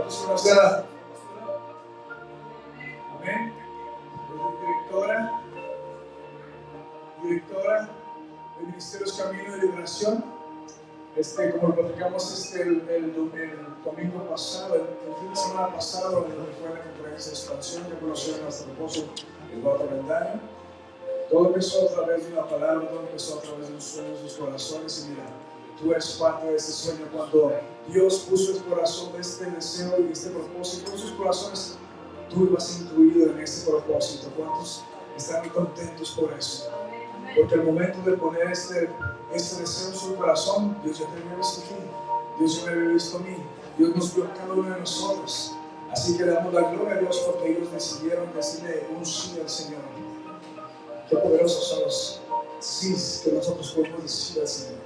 ¿Cuántos conocen a amén? Directora del Ministerio Camino de Liberación. Como lo platicamos el domingo pasado, el fin de semana pasado, donde fue la conferencia de expansión, que conocieron a nuestro esposo Eduardo Bendaño. Todo empezó a través de una palabra, todo empezó a través de un sueño en sus corazones. Y mira, tú eres parte de ese sueño. Cuando Dios puso el corazón de este deseo y este propósito en sus corazones, tú ibas incluido en ese propósito. ¿Cuántos están muy contentos por eso? Porque al momento de poner este deseo en su corazón, Dios ya te había visto aquí, Dios ya me había visto a mí, Dios nos vio a cada uno de nosotros. Así que damos la gloria a Dios porque ellos decidieron decirle un sí al Señor. Qué poderosos son los sí que nosotros podemos decir al Señor.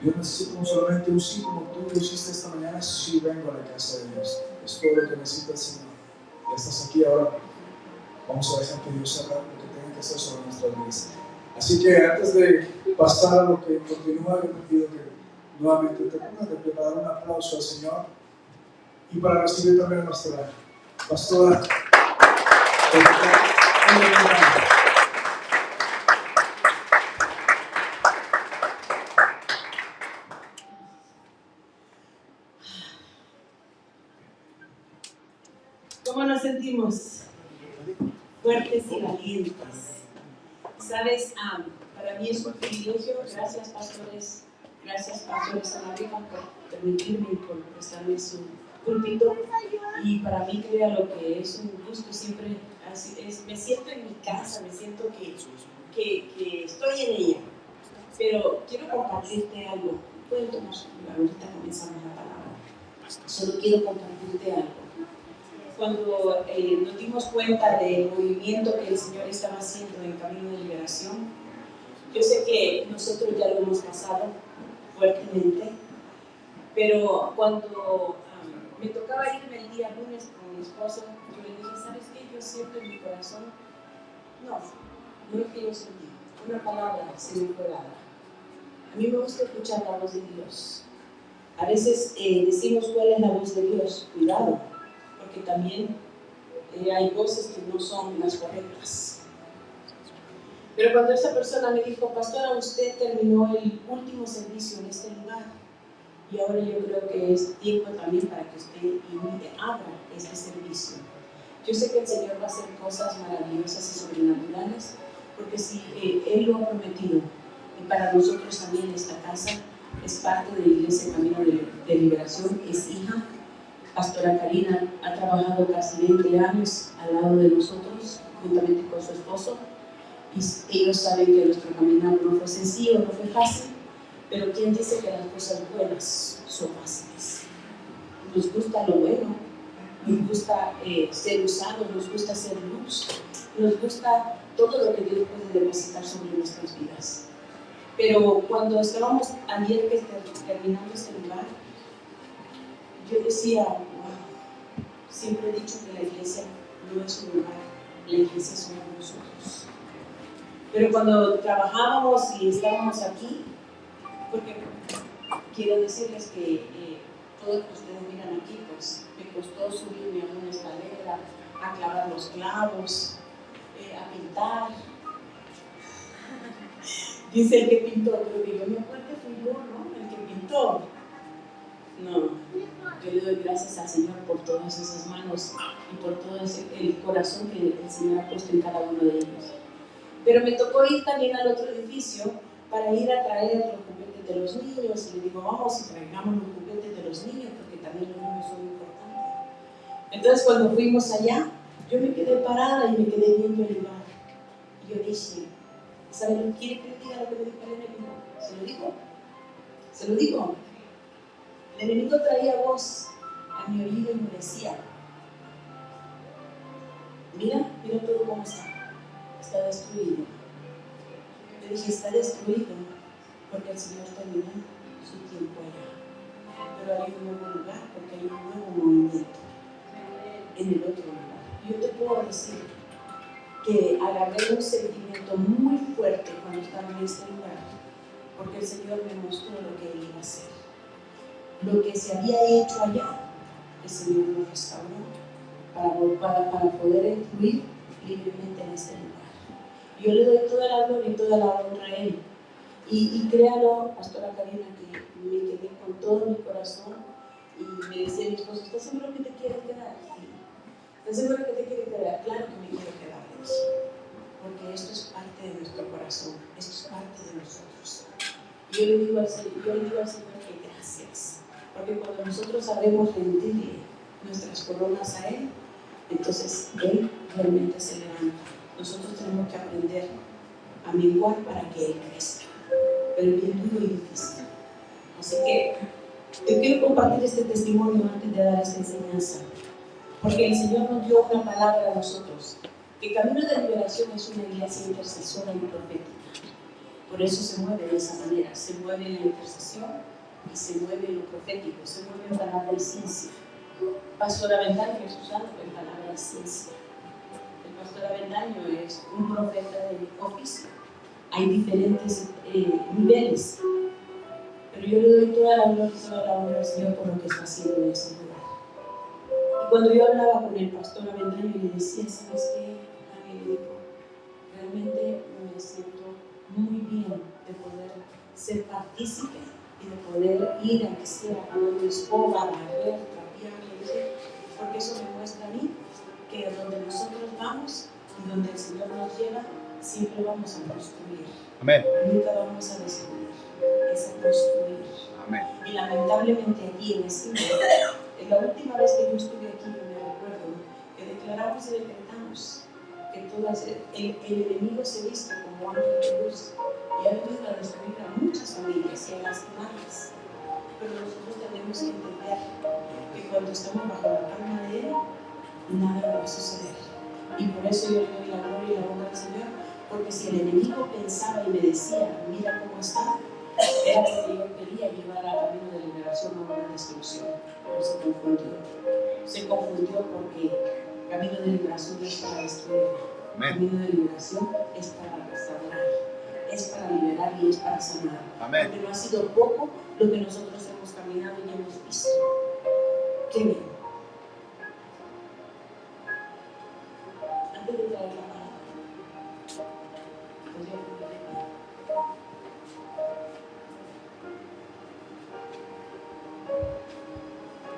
Dios necesita solamente un sí, como tú lo hiciste esta mañana. Sí, vengo a la casa de Dios. Es todo lo que necesita el Señor. Ya estás aquí ahora. Vamos a dejar que Dios haga lo que tenga que hacer sobre nuestras vidas. Así que antes de pasar a lo que continúa, yo te pido que nuevamente te pongas de pie para dar un aplauso al Señor y para recibir también a nuestra pastora. ¿Cómo nos sentimos? Fuertes y valientes. Sabes, para mí es un privilegio. Gracias, pastores. Gracias, pastores Anarica, por permitirme y por prestarme su púlpito. Y para mí, crea lo que es un gusto siempre. Me siento en mi casa, me siento que estoy en ella. Pero quiero compartirte algo. Pueden tomar su lugar, ahorita comenzamos la palabra. Solo quiero compartirte algo. Cuando nos dimos cuenta del movimiento que el Señor estaba haciendo en Camino de Liberación, yo sé que nosotros ya lo hemos pasado fuertemente, pero cuando me tocaba irme el día lunes con mi esposo, yo le dije, ¿sabes qué? Yo siento en mi corazón, no es que yo sentí, una palabra se me fue dada. A mí me gusta escuchar la voz de Dios. A veces decimos cuál es la voz de Dios, cuidado, porque también hay voces que no son las correctas. Pero cuando esa persona me dijo, pastora, usted terminó el último servicio en este lugar y ahora yo creo que es tiempo también para que usted abra este servicio. Yo sé que el Señor va a hacer cosas maravillosas y sobrenaturales, porque si Él lo ha prometido, y para nosotros también esta casa es parte de la Iglesia Camino de Liberación, es hija. Pastora Karina ha trabajado casi 20 años al lado de nosotros, juntamente con su esposo, y ellos saben que nuestro caminar no fue sencillo, no fue fácil, pero ¿quién dice que las cosas buenas son fáciles? Nos gusta lo bueno, nos gusta ser usados, nos gusta ser luz, nos gusta todo lo que Dios puede depositar sobre nuestras vidas. Pero cuando estábamos ayer terminando este lugar, yo decía, wow, siempre he dicho que la iglesia no es un lugar, la iglesia somos nosotros. Pero cuando trabajábamos y estábamos aquí, porque quiero decirles que todo lo que ustedes miran aquí, pues me costó subirme a una escalera, a clavar los clavos, a pintar. Dice el que pintó, pero que yo me acuerdo que fui yo, ¿no? El que pintó. No, yo le doy gracias al Señor por todas esas manos y por todo el corazón que el Señor ha puesto en cada uno de ellos. Pero me tocó ir también al otro edificio para ir a traer los juguetes de los niños. Y le digo, vamos y traigamos los juguetes de los niños, porque también los niños son importantes. Entonces, cuando fuimos allá, yo me quedé parada y me quedé viendo el lugar. Y yo dije, ¿saben? ¿Quiere que le diga lo que me dijo el enemigo? ¿Se lo digo? ¿Se lo digo? El enemigo traía voz a mi oído y me decía, mira todo cómo está destruido. Le dije, está destruido porque el Señor terminó su tiempo allá. Pero hay un nuevo lugar porque hay un nuevo movimiento en el otro lugar. Yo te puedo decir que agarré un sentimiento muy fuerte cuando estaba en este lugar, porque el Señor me mostró lo que Él iba a hacer. Lo que se había hecho allá el Señor nos restauró para poder fluir libremente en este lugar. Yo le doy toda la gloria y toda la honra a Él. Y créalo, Pastora Karina, que me quedé con todo mi corazón y me decía mi esposo, ¿estás seguro que te quieres quedar? Sí. ¿Estás seguro que te quieres quedar? Claro que me quiero quedar, porque esto es parte de nuestro corazón, esto es parte de nosotros. Yo le digo al Señor que gracias, porque cuando nosotros sabemos rendirle nuestras coronas a Él, entonces Él realmente se levanta. Nosotros tenemos que aprender a menguar para que Él crezca, pero es bien duro y difícil. Así que yo quiero compartir este testimonio antes de dar esta enseñanza, porque el Señor nos dio una palabra a nosotros, que Camino de Liberación es una iglesia intercesora y profética. Por eso se mueve de esa manera, se mueve en la intercesión y se mueve en lo profético, se mueve en palabra y ciencia. Pastor Avendaño es usado en palabra y ciencia. El pastor Avendaño es un profeta de oficio. Hay diferentes niveles, pero yo le doy toda la gloria y toda la honra al Señor por lo que está haciendo en ese lugar. Y cuando yo hablaba con el pastor Avendaño y le decía, ¿sabes qué? A mí me dijo, realmente me siento muy bien de poder ser partícipe y de poder ir a que sea a una escoba, barrer, trapear, porque eso me muestra a mí que a donde nosotros vamos y donde el Señor nos lleva, siempre vamos a construir. Amén. Nunca vamos a destruir, es a construir. Amén. Y lamentablemente aquí en este lugar, la última vez que yo estuve aquí, yo me recuerdo que declaramos y decretamos que el enemigo se viste como ángel de luz y ha venido a destruir a muchas familias y a lastimarlas. Pero nosotros tenemos que entender que cuando estamos bajo la palma de Él, nada va a suceder. Y por eso yo le doy la gloria y la honra al Señor, porque si el enemigo pensaba y me decía, mira cómo está, era porque yo quería llevar a Camino de Liberación a una destrucción. Pero se confundió. Se confundió porque Camino de Liberación no es para destruir. Camino de Liberación es para restaurar, es para liberar y es para sanar. Amén. Porque no ha sido poco lo que nosotros hemos caminado y hemos visto. Qué bien. Antes de traer la palabra, podría ponerle pie.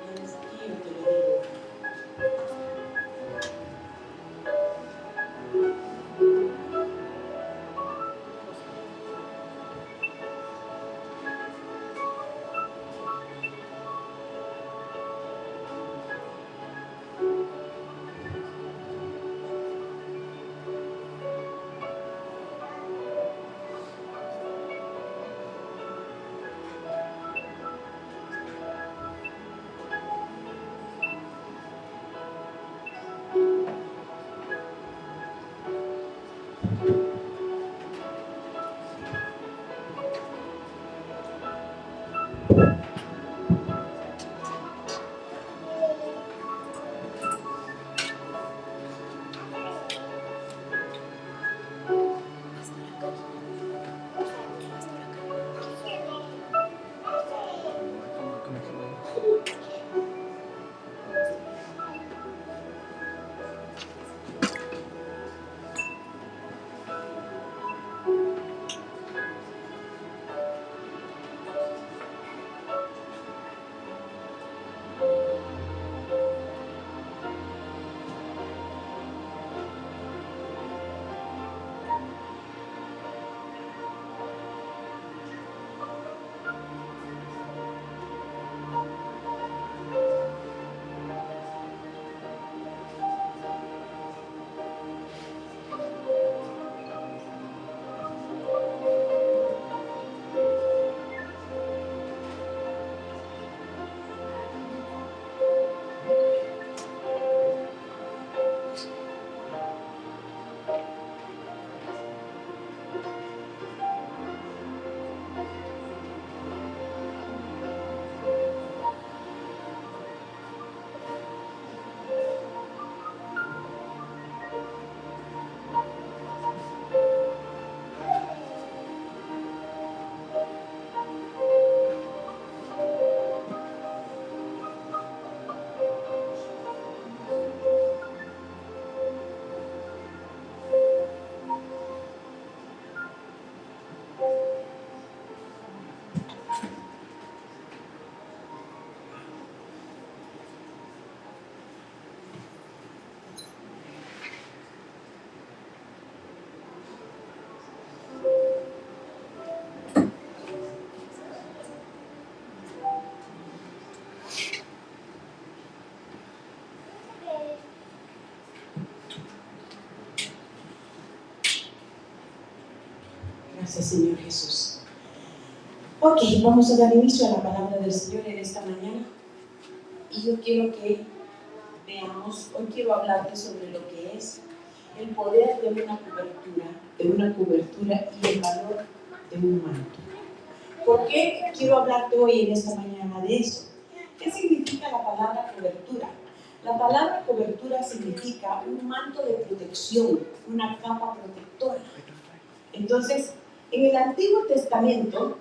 ¿Vienes aquí o te lo digo? Gracias, Señor Jesús. Ok, vamos a dar inicio a la palabra del Señor en esta mañana. Y yo quiero que veamos, hoy quiero hablarte sobre lo que es el poder de una cobertura y el valor de un manto. ¿Por qué quiero hablarte hoy en esta mañana de eso? ¿Qué significa la palabra cobertura? La palabra cobertura significa un manto de protección, una capa protectora. Entonces, en el Antiguo Testamento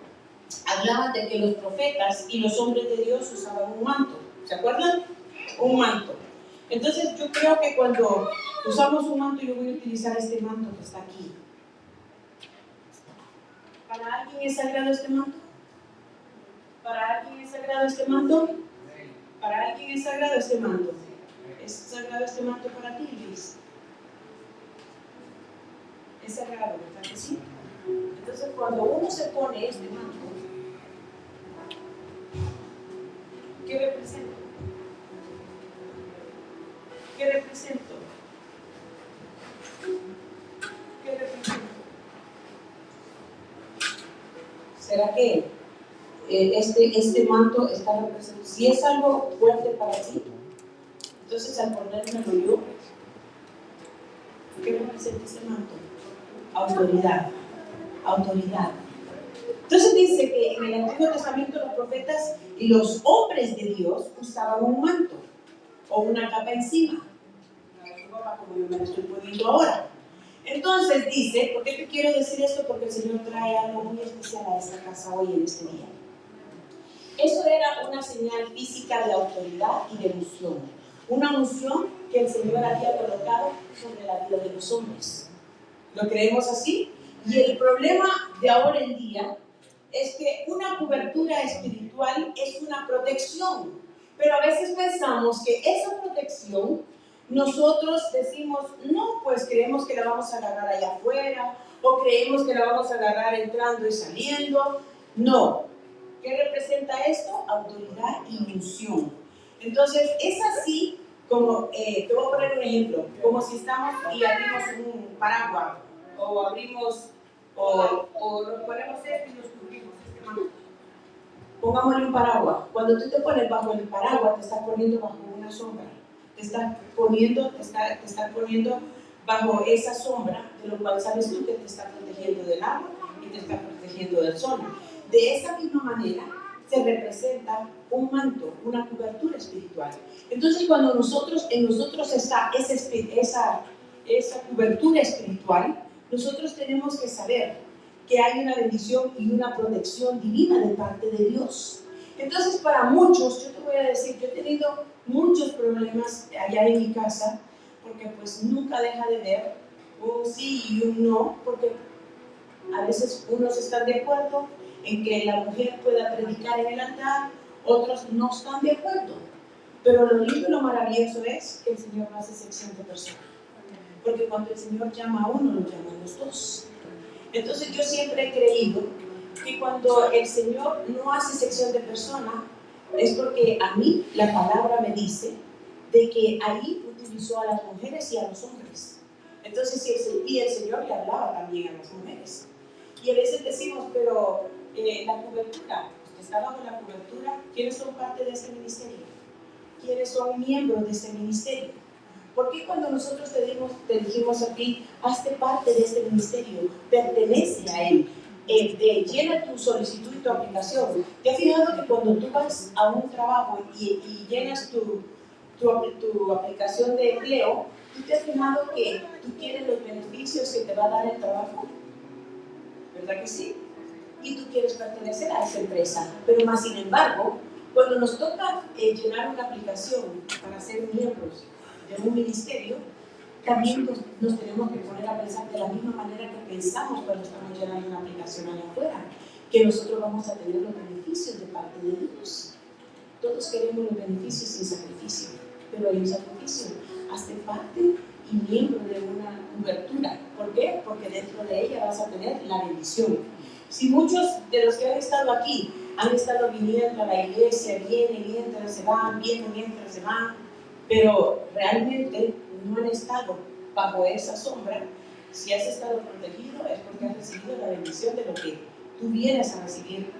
hablaba de que los profetas y los hombres de Dios usaban un manto. ¿Se acuerdan? Un manto. Entonces, yo creo que cuando usamos un manto, yo voy a utilizar este manto que está aquí. ¿Para alguien es sagrado este manto? ¿Para alguien es sagrado este manto? ¿Para alguien es sagrado este manto? ¿Es sagrado este manto para ti, Luis? Es sagrado, ¿verdad que sí? Entonces, cuando uno se pone este manto, ¿qué representa? ¿Qué represento? ¿Qué represento? ¿Será que este manto está representado? Si es algo fuerte para ti, entonces al ponérmelo yo, ¿qué representa este manto? Autoridad. Autoridad. Entonces dice que en el Antiguo Testamento los profetas y los hombres de Dios usaban un manto o una capa encima, como yo me lo estoy poniendo ahora. Entonces dice, ¿por qué te quiero decir esto? Porque el Señor trae algo muy especial a esta casa hoy en este día. Eso era una señal física de autoridad y de unción. Una unción que el Señor había colocado sobre la vida de los hombres. ¿Lo creemos así? Y el problema de ahora en día es que una cobertura espiritual es una protección. Pero a veces pensamos que esa protección, nosotros decimos, no, pues creemos que la vamos a agarrar allá afuera, o creemos que la vamos a agarrar entrando y saliendo. No. ¿Qué representa esto? Autoridad y unción. Entonces, es así como, te voy a poner un ejemplo, como si estamos y abrimos un paraguas, o abrimos, o nos ponemos esto y nos cubrimos este manto. Pongámosle un paraguas. Cuando tú te pones bajo el paraguas, te estás poniendo bajo una sombra. Te estás poniendo bajo esa sombra, de lo cual sabes tú que te está protegiendo del agua y te está protegiendo del sol. De esa misma manera se representa un manto, una cobertura espiritual. Entonces, cuando en nosotros está esa cobertura espiritual, nosotros tenemos que saber que hay una bendición y una protección divina de parte de Dios. Entonces, para muchos, yo te voy a decir, yo he tenido muchos problemas allá en mi casa, porque pues nunca deja de ver un sí y un no, porque a veces unos están de acuerdo en que la mujer pueda predicar en el altar, otros no están de acuerdo. Pero lo lindo y lo maravilloso es que el Señor no hace sección de personas. Porque cuando el Señor llama a uno, lo llama a los dos. Entonces yo siempre he creído que cuando el Señor no hace sección de personas, es porque a mí la palabra me dice de que ahí utilizó a las mujeres y a los hombres. Entonces, y el Señor le hablaba también a las mujeres. Y a veces decimos, pero la cobertura, usted está bajo la cobertura, ¿quiénes son parte de este ministerio? ¿Quiénes son miembros de este ministerio? ¿Por qué cuando nosotros te dijimos a ti, hazte parte de este ministerio, pertenece a él? Llena tu solicitud y tu aplicación. ¿Te has fijado que cuando tú vas a un trabajo y llenas tu aplicación de empleo, tú te has fijado que tú tienes los beneficios que te va a dar el trabajo? ¿Verdad que sí? Y tú quieres pertenecer a esa empresa. Pero más sin embargo, cuando nos toca llenar una aplicación para ser miembros de un ministerio, también nos tenemos que poner a pensar de la misma manera que pensamos cuando estamos llenando una aplicación allá afuera, que nosotros vamos a tener los beneficios de parte de Dios. Todos queremos los beneficios sin sacrificio, pero hay un sacrificio. Hazte parte y miembro de una cobertura. ¿Por qué? Porque dentro de ella vas a tener la bendición. Si muchos de los que han estado aquí han estado viniendo a la iglesia, vienen y entran, se van, vienen y entran, se van, pero realmente no han estado bajo esa sombra, Si has estado protegido es porque has recibido la bendición de lo que tú vienes a recibir,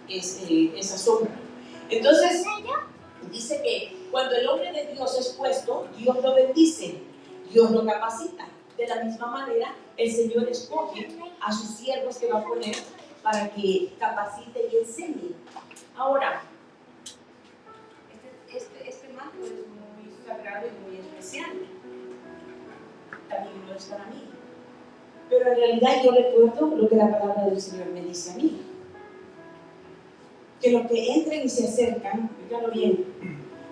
esa sombra. Entonces, dice que cuando el hombre de Dios es puesto, Dios lo bendice, Dios lo capacita. De la misma manera, el Señor escoge a sus siervos que va a poner para que capacite y enseñe. Ahora, este manto es muy sagrado y muy especial. También lo es para mí. Pero en realidad yo recuerdo lo que la palabra del Señor me dice a mí. Que los que entren y se acercan, fíjalo bien,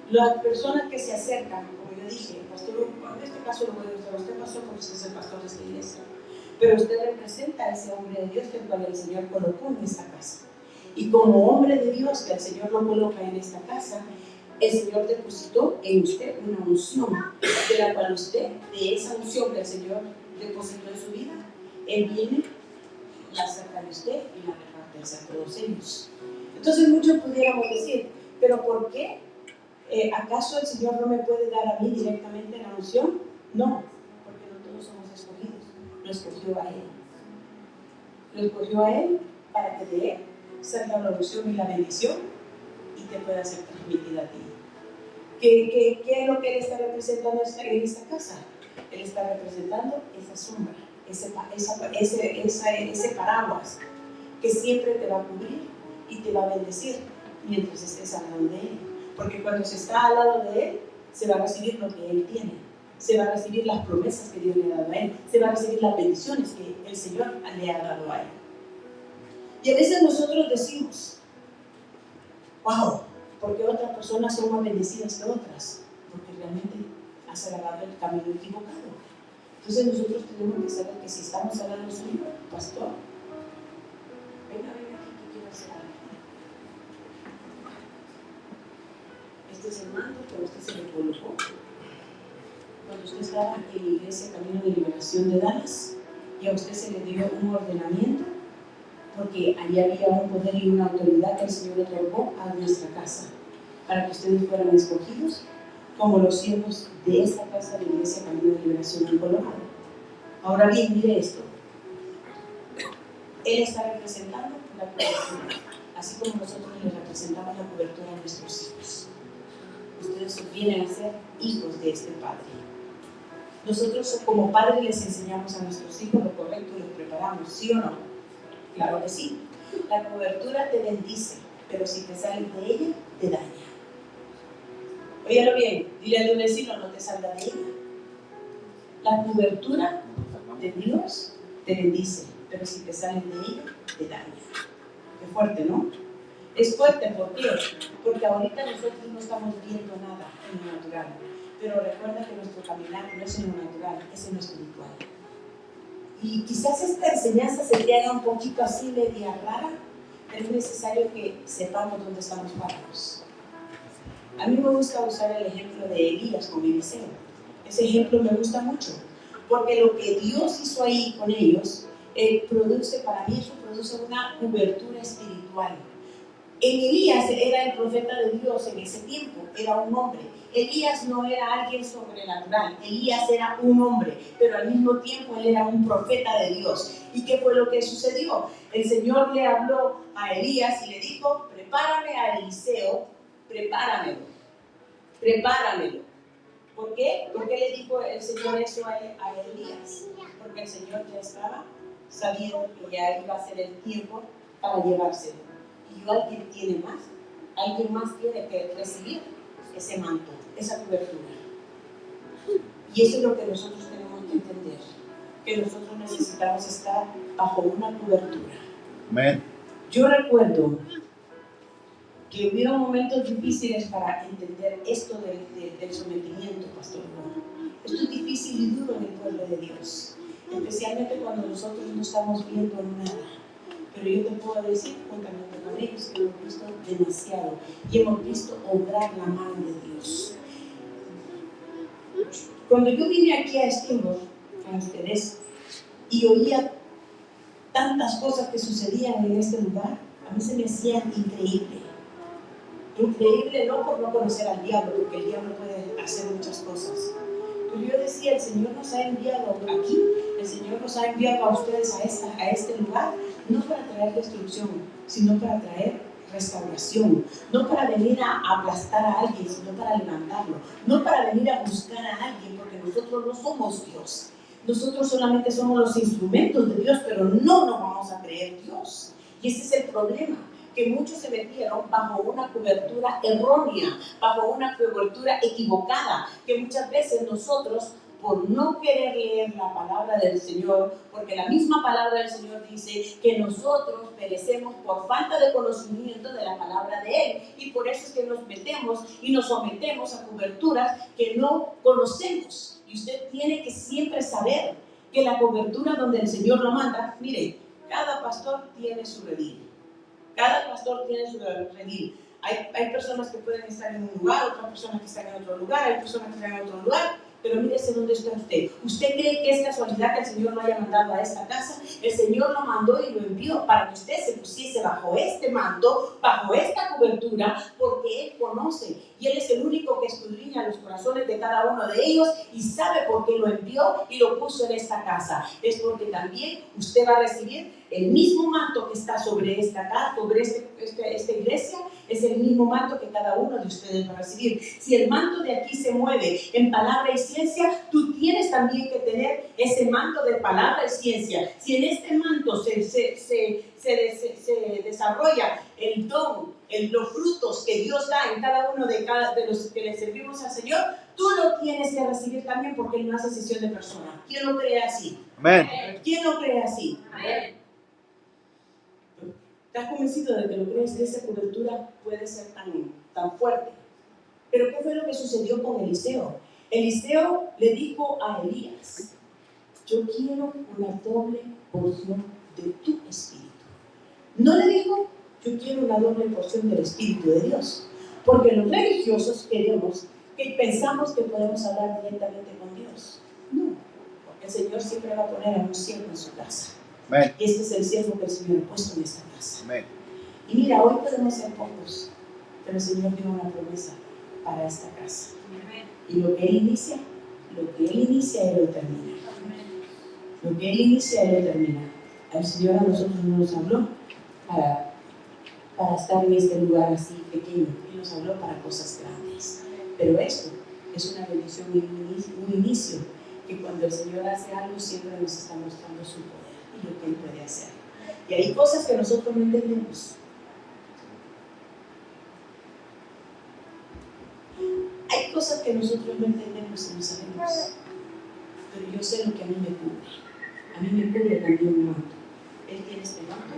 las personas que se acercan, como yo dije, pastor, en este caso lo voy a usar, usted pasó porque usted es el pastor de esta iglesia, pero usted representa a ese hombre de Dios que el cual el Señor colocó en esta casa. Y como hombre de Dios que el Señor lo coloca en esta casa, el Señor depositó en usted una unción, de la cual usted, de esa unción que el Señor depositó en su vida, Él viene, la saca de usted y la reparte hacia todos ellos. Entonces muchos pudiéramos decir, ¿pero por qué? ¿Acaso el Señor no me puede dar a mí directamente la unción? No, porque no todos somos escogidos. Lo escogió a Él. Lo escogió a Él para que de Él salga la unción y la bendición y te pueda ser transmitida a ti. ¿Qué es lo que Él está representando en esta casa? Él está representando esa sombra, ese paraguas que siempre te va a cubrir y te va a bendecir mientras estés al lado de Él. Porque cuando se está al lado de Él, se va a recibir lo que Él tiene, se va a recibir las promesas que Dios le ha dado a Él, se va a recibir las bendiciones que el Señor le ha dado a Él. Y a veces nosotros decimos, wow, porque otras personas son más bendecidas que otras, porque realmente has agarrado el camino equivocado. Entonces nosotros tenemos que saber que si estamos hablando de un pastor, venga aquí que quiero hacer algo. Este es el mando que a usted se le colocó cuando usted estaba en la iglesia Camino de Liberación de Dallas, y a usted se le dio un ordenamiento porque allí había un poder y una autoridad que el Señor le otorgó a nuestra casa para que ustedes fueran escogidos como los siervos de esta casa de la iglesia Camino de Liberación en Colorado. Ahora bien, mire esto. Él está representando la cobertura, así como nosotros le representamos la cobertura a nuestros hijos. Ustedes vienen a ser hijos de este Padre. Nosotros como padres les enseñamos a nuestros hijos lo correcto y los preparamos, ¿sí o no? Claro que sí. La cobertura te bendice, pero si te sales de ella, te daña. Óyalo bien, dile a tu vecino, no te salgas de ella. La cobertura de Dios te bendice, pero si te sales de ella, te daña. Qué fuerte, ¿no? Es fuerte, ¿por qué? Porque ahorita nosotros no estamos viendo nada en lo natural, pero recuerda que nuestro caminar no es en lo natural, es en lo espiritual. Y quizás esta enseñanza se te haga un poquito así media rara, pero es necesario que sepamos dónde estamos parados. A mí me gusta usar el ejemplo de Elías con Eliseo. Ese ejemplo me gusta mucho, porque lo que Dios hizo ahí con ellos, para mí eso produce una cobertura espiritual. Elías era el profeta de Dios en ese tiempo, era un hombre. Elías no era alguien sobrenatural, Elías era un hombre, pero al mismo tiempo él era un profeta de Dios. ¿Y qué fue lo que sucedió? El Señor le habló a Elías y le dijo, prepárame a Eliseo, prepáramelo. ¿Por qué? ¿Por qué le dijo el Señor eso a Elías? Porque el Señor ya estaba sabiendo que ya iba a ser el tiempo para llevárselo. Y alguien tiene más, alguien más tiene que recibir ese manto, esa cobertura. Y eso es lo que nosotros tenemos que entender, que nosotros necesitamos estar bajo una cobertura. Amén. Yo recuerdo que hubieron momentos difíciles para entender esto del sometimiento, Pastor Juan. Esto es difícil y duro en el pueblo de Dios, especialmente cuando nosotros no estamos viendo nada. Pero yo te puedo decir, juntamente con ellos, que hemos visto demasiado y hemos visto obrar la mano de Dios. Cuando yo vine aquí a Steamboat con ustedes y oía tantas cosas que sucedían en este lugar, a mí se me hacía increíble. Increíble no por no conocer al diablo, porque el diablo puede hacer muchas cosas, Pero yo decía, el Señor nos ha enviado aquí, el Señor nos ha enviado a ustedes a este lugar, no para traer destrucción, sino para traer restauración, no para venir a aplastar a alguien, sino para levantarlo, no para venir a buscar a alguien, porque nosotros no somos Dios. Nosotros solamente somos los instrumentos de Dios, pero no nos vamos a creer Dios. Y ese es el problema, que muchos se metieron bajo una cobertura errónea, bajo una cobertura equivocada, que muchas veces nosotros, por no querer leer la palabra del Señor, porque la misma palabra del Señor dice que nosotros perecemos por falta de conocimiento de la palabra de Él, y por eso es que nos metemos y nos sometemos a coberturas que no conocemos. Y usted tiene que siempre saber que la cobertura donde el Señor lo manda, mire, cada pastor tiene su redil. Cada pastor tiene su redil. Hay personas que pueden estar en un lugar, otras personas que están en otro lugar, hay personas que están en otro lugar, pero mírese dónde está usted. ¿Usted cree que es casualidad que el Señor lo haya mandado a esta casa? El Señor lo mandó y lo envió para que usted se pusiese bajo este manto, bajo esta cobertura, porque Él conoce y Él es el único que escudriña los corazones de cada uno de ellos y sabe por qué lo envió y lo puso en esta casa. Es porque también usted va a recibir el mismo manto que está sobre esta casa, sobre esta iglesia, es el mismo manto que cada uno de ustedes va a recibir. Si el manto de aquí se mueve en palabra y ciencia, tú tienes también que tener ese manto de palabra y ciencia. Si en este manto se desarrolla el don, los frutos que Dios da en cada uno de los que le servimos al Señor, tú lo tienes que recibir también, porque Él no hace excepción de personas. ¿Quién lo cree así? Amén. ¿Quién lo cree así? Amén. ¿Estás convencido de que lo crees, que esa cobertura puede ser tan fuerte? Pero ¿qué fue lo que sucedió con Eliseo? Eliseo le dijo a Elías: yo quiero una doble porción de tu espíritu. No le dijo: yo quiero una doble porción del espíritu de Dios. Porque los religiosos pensamos que podemos hablar directamente con Dios. No, porque el Señor siempre va a poner a un siervo en su casa. Amén. Y este es el siervo que el Señor ha puesto en esta casa. Amén. Y mira, hoy podemos ser pocos, pero el Señor dio una promesa para esta casa. Y lo que Él inicia, Él lo termina. Lo que Él inicia, Él lo termina. El Señor a nosotros no nos habló para estar en este lugar así pequeño. Él nos habló para cosas grandes. Pero esto es una bendición y un inicio, que cuando el Señor hace algo siempre nos está mostrando su poder y lo que Él puede hacer. Y hay cosas que nosotros no entendemos. Hay cosas que nosotros no entendemos y no sabemos. Pero yo sé lo que a mí me cubre. A mí me cubre también un manto. Él tiene este manto.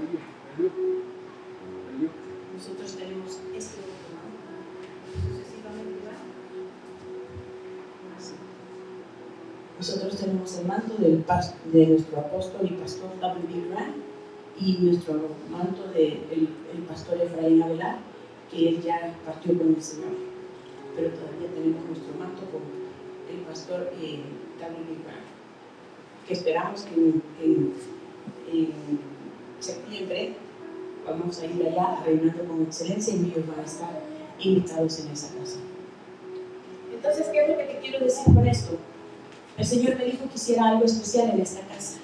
Nosotros tenemos este otro manto. Sucesivamente va. Así. Nosotros tenemos el manto de nuestro apóstol y pastor W.B. Grant, y nuestro manto del pastor Efraín Avelar, que él ya partió con el Señor. Pero todavía tenemos nuestro manto con el pastor W.B. Grant, que esperamos que en septiembre vamos a ir allá a Reinando con Excelencia, y ellos van a estar invitados en esa casa. Entonces, ¿qué es lo que te quiero decir con esto? El Señor me dijo que hiciera algo especial en esta casa.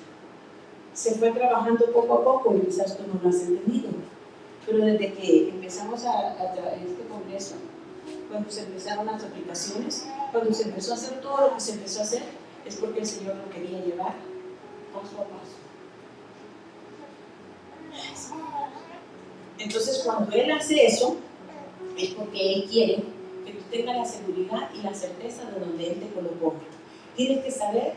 Se fue trabajando poco a poco, y quizás tú no lo has entendido, pero desde que empezamos a este congreso, cuando se empezaron las aplicaciones, cuando se empezó a hacer todo lo que se empezó a hacer, es porque el Señor lo quería llevar paso a paso. Entonces, cuando Él hace eso, es porque Él quiere que tú tengas la seguridad y la certeza de donde Él te colocó. Tienes que saber,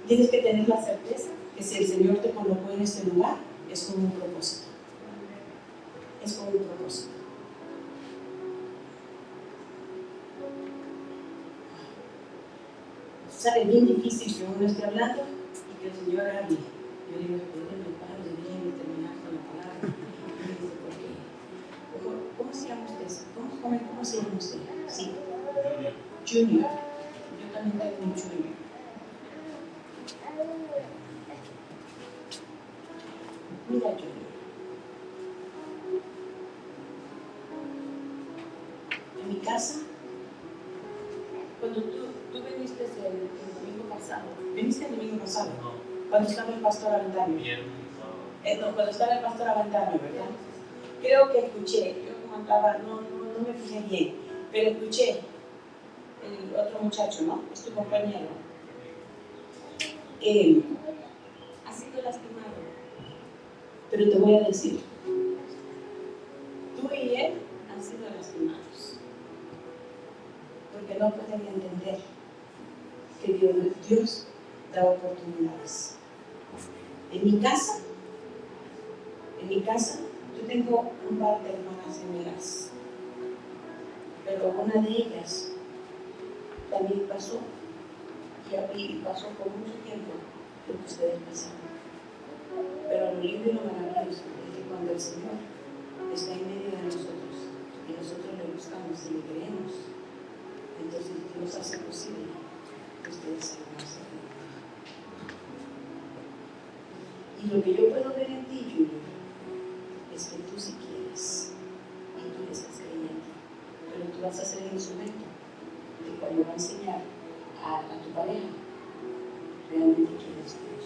tienes que tener la certeza que si el Señor te colocó en ese lugar, es con un propósito. Es con un propósito. Sabe, bien difícil que uno esté hablando y que el Señor hable. Yo digo, déjenme paro, déjenme terminar con la palabra. Y me dice, ¿por qué? ¿Cómo se llama usted? ¿Cómo se llama usted? Sí. Junior. Yo también tengo un Junior. Mira, Junior. En mi casa, cuando tú Tú viniste el domingo pasado. ¿Viniste el domingo pasado? No. Cuando estaba el pastor Aventario. Bien. No, cuando estaba el pastor Aventario, ¿verdad? Creo que escuché, yo como andaba, no me fijé bien, pero escuché el otro muchacho, ¿no? Es tu compañero. Ha sido lastimado. Pero te voy a decir, tú y él han sido lastimados. Porque no pueden entender que Dios da oportunidades. En mi casa, yo tengo un par de hermanas gemelas, pero una de ellas también pasó, y pasó por mucho tiempo lo que ustedes pasaron. Pero lo lindo y lo maravilloso es que cuando el Señor está en medio de nosotros y nosotros le buscamos y le creemos, entonces Dios hace posible que ustedes salgan a ser. Y lo que yo puedo ver en ti, Julio, es que tú sí quieres y tú le estás creyendo, pero tú vas a ser el instrumento que cuando va a enseñar a tu pareja realmente quién es Dios.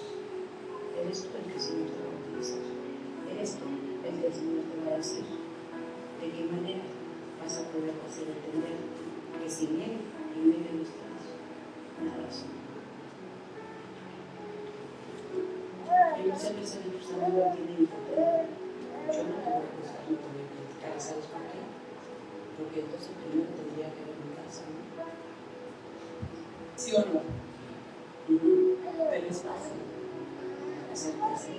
Eres tú el que el Señor te va a utilizar. Eres tú el que el Señor te va a decir de qué manera vas a poder hacer entender que sin Él en medio de ustedes nada son. Yo no sé si el Señor tiene importancia. Yo no te voy a buscar ni por criticar, ¿sabes por qué? Porque entonces primero tendría que ver mi casa, ¿no? ¿Sí o no? Pero es fácil hacerte así.